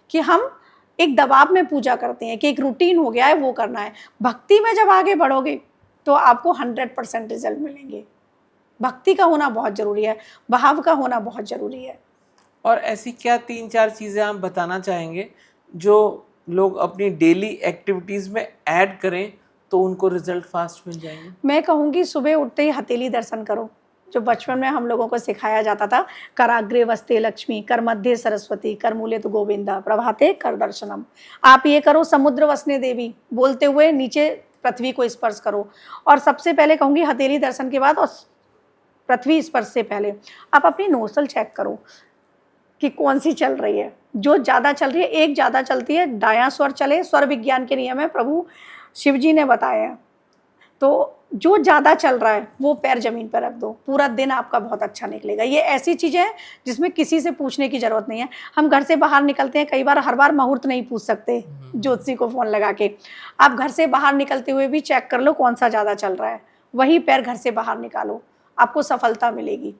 कि हम एक दबाव में पूजा करते हैं कि एक रूटीन हो गया है, वो करना है। भक्ति में जब आगे बढ़ोगे तो आपको 100% रिजल्ट मिलेंगे। भक्ति का होना बहुत ज़रूरी है, भाव का होना बहुत ज़रूरी है। और ऐसी क्या 3-4 चीज़ें आप बताना चाहेंगे जो लोग अपनी डेली एक्टिविटीज़ में ऐड करें तो उनको रिजल्ट फास्ट मिल जाएंगे? मैं कहूँगी सुबह उठते ही हथेली दर्शन करो, जो बचपन में हम लोगों को सिखाया जाता था। कराग्रे वस्ते लक्ष्मी, कर मध्य सरस्वती, कर मूले तो गोविंदा, प्रभाते कर दर्शनम। आप ये करो, समुद्र वसने देवी बोलते हुए नीचे पृथ्वी को स्पर्श करो। और सबसे पहले कहूँगी हथेली दर्शन के बाद और पृथ्वी स्पर्श से पहले आप अपनी नोस्ट्रल चेक करो कि कौन सी चल रही है। जो ज़्यादा चल रही है, एक ज़्यादा चलती है, दायां स्वर चले, स्वर विज्ञान के नियम है, प्रभु शिव जी ने बताया है। तो जो ज़्यादा चल रहा है वो पैर जमीन पर रख दो, पूरा दिन आपका बहुत अच्छा निकलेगा। ये ऐसी चीज़ें हैं जिसमें किसी से पूछने की ज़रूरत नहीं है। हम घर से बाहर निकलते हैं, कई बार हर बार मुहूर्त नहीं पूछ सकते ज्योतिषी को फ़ोन लगा के। आप घर से बाहर निकलते हुए भी चेक कर लो कौन सा ज़्यादा चल रहा है, वही पैर घर से बाहर निकालो, आपको सफलता मिलेगी।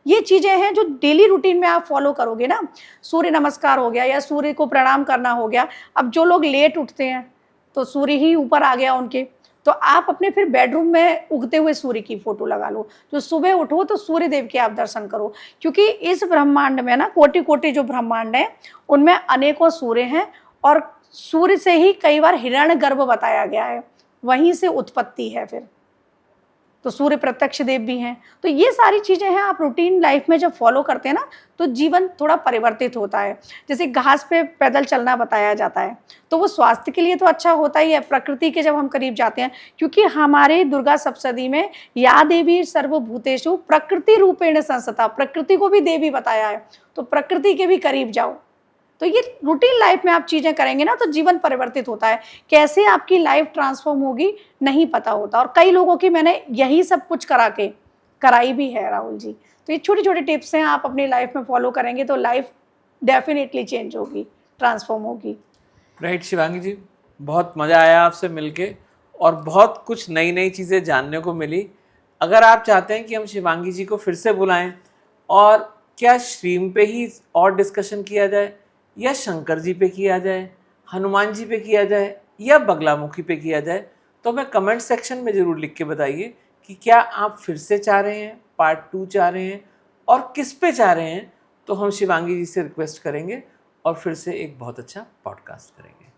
ये चीज़ें हैं जो डेली रूटीन में आप फॉलो करोगे ना। सूर्य नमस्कार हो गया या सूर्य को प्रणाम करना हो गया। अब जो लोग लेट उठते हैं तो सूर्य ही ऊपर आ गया उनके, तो आप अपने फिर बेडरूम में उगते हुए सूर्य की फोटो लगा लो। तो सुबह उठो तो सूर्य देव के आप दर्शन करो, क्योंकि इस ब्रह्मांड में ना कोटि कोटि जो ब्रह्मांड है उनमें अनेकों सूर्य हैं और सूर्य से ही कई बार हिरण्य गर्भ बताया गया है, वहीं से उत्पत्ति है। फिर तो सूर्य प्रत्यक्ष देव भी हैं। तो ये सारी चीज़ें हैं, आप रूटीन लाइफ में जब फॉलो करते हैं ना तो जीवन थोड़ा परिवर्तित होता है। जैसे घास पे पैदल चलना बताया जाता है, तो वो स्वास्थ्य के लिए तो अच्छा होता ही है। प्रकृति के जब हम करीब जाते हैं, क्योंकि हमारे दुर्गा सप्तशती में या देवी सर्वभूतेषु प्रकृति रूपेण संस्थिता, प्रकृति को भी देवी बताया है, तो प्रकृति के भी करीब जाओ। तो ये रूटीन लाइफ में आप चीज़ें करेंगे ना तो जीवन परिवर्तित होता है। कैसे आपकी लाइफ ट्रांसफॉर्म होगी नहीं पता होता, और कई लोगों की मैंने यही सब कुछ कराई भी है राहुल जी। तो ये छोटी छोटी टिप्स हैं, आप अपनी लाइफ में फॉलो करेंगे तो लाइफ डेफिनेटली चेंज होगी, ट्रांसफॉर्म होगी। राइट शिवांगी जी, बहुत मज़ा आया आपसे मिलके और बहुत कुछ नई नई चीज़ें जानने को मिली। अगर आप चाहते हैं कि हम शिवांगी जी को फिर से बुलाएं और क्या स्ट्रीम पे ही और डिस्कशन किया जाए, या शंकर जी पे किया जाए, हनुमान जी पे किया जाए, या बगलामुखी पे किया जाए, तो हमें कमेंट सेक्शन में ज़रूर लिख के बताइए कि क्या आप फिर से चाह रहे हैं, पार्ट 2 चाह रहे हैं, और किस पे चाह रहे हैं। तो हम शिवांगी जी से रिक्वेस्ट करेंगे और फिर से एक बहुत अच्छा पॉडकास्ट करेंगे।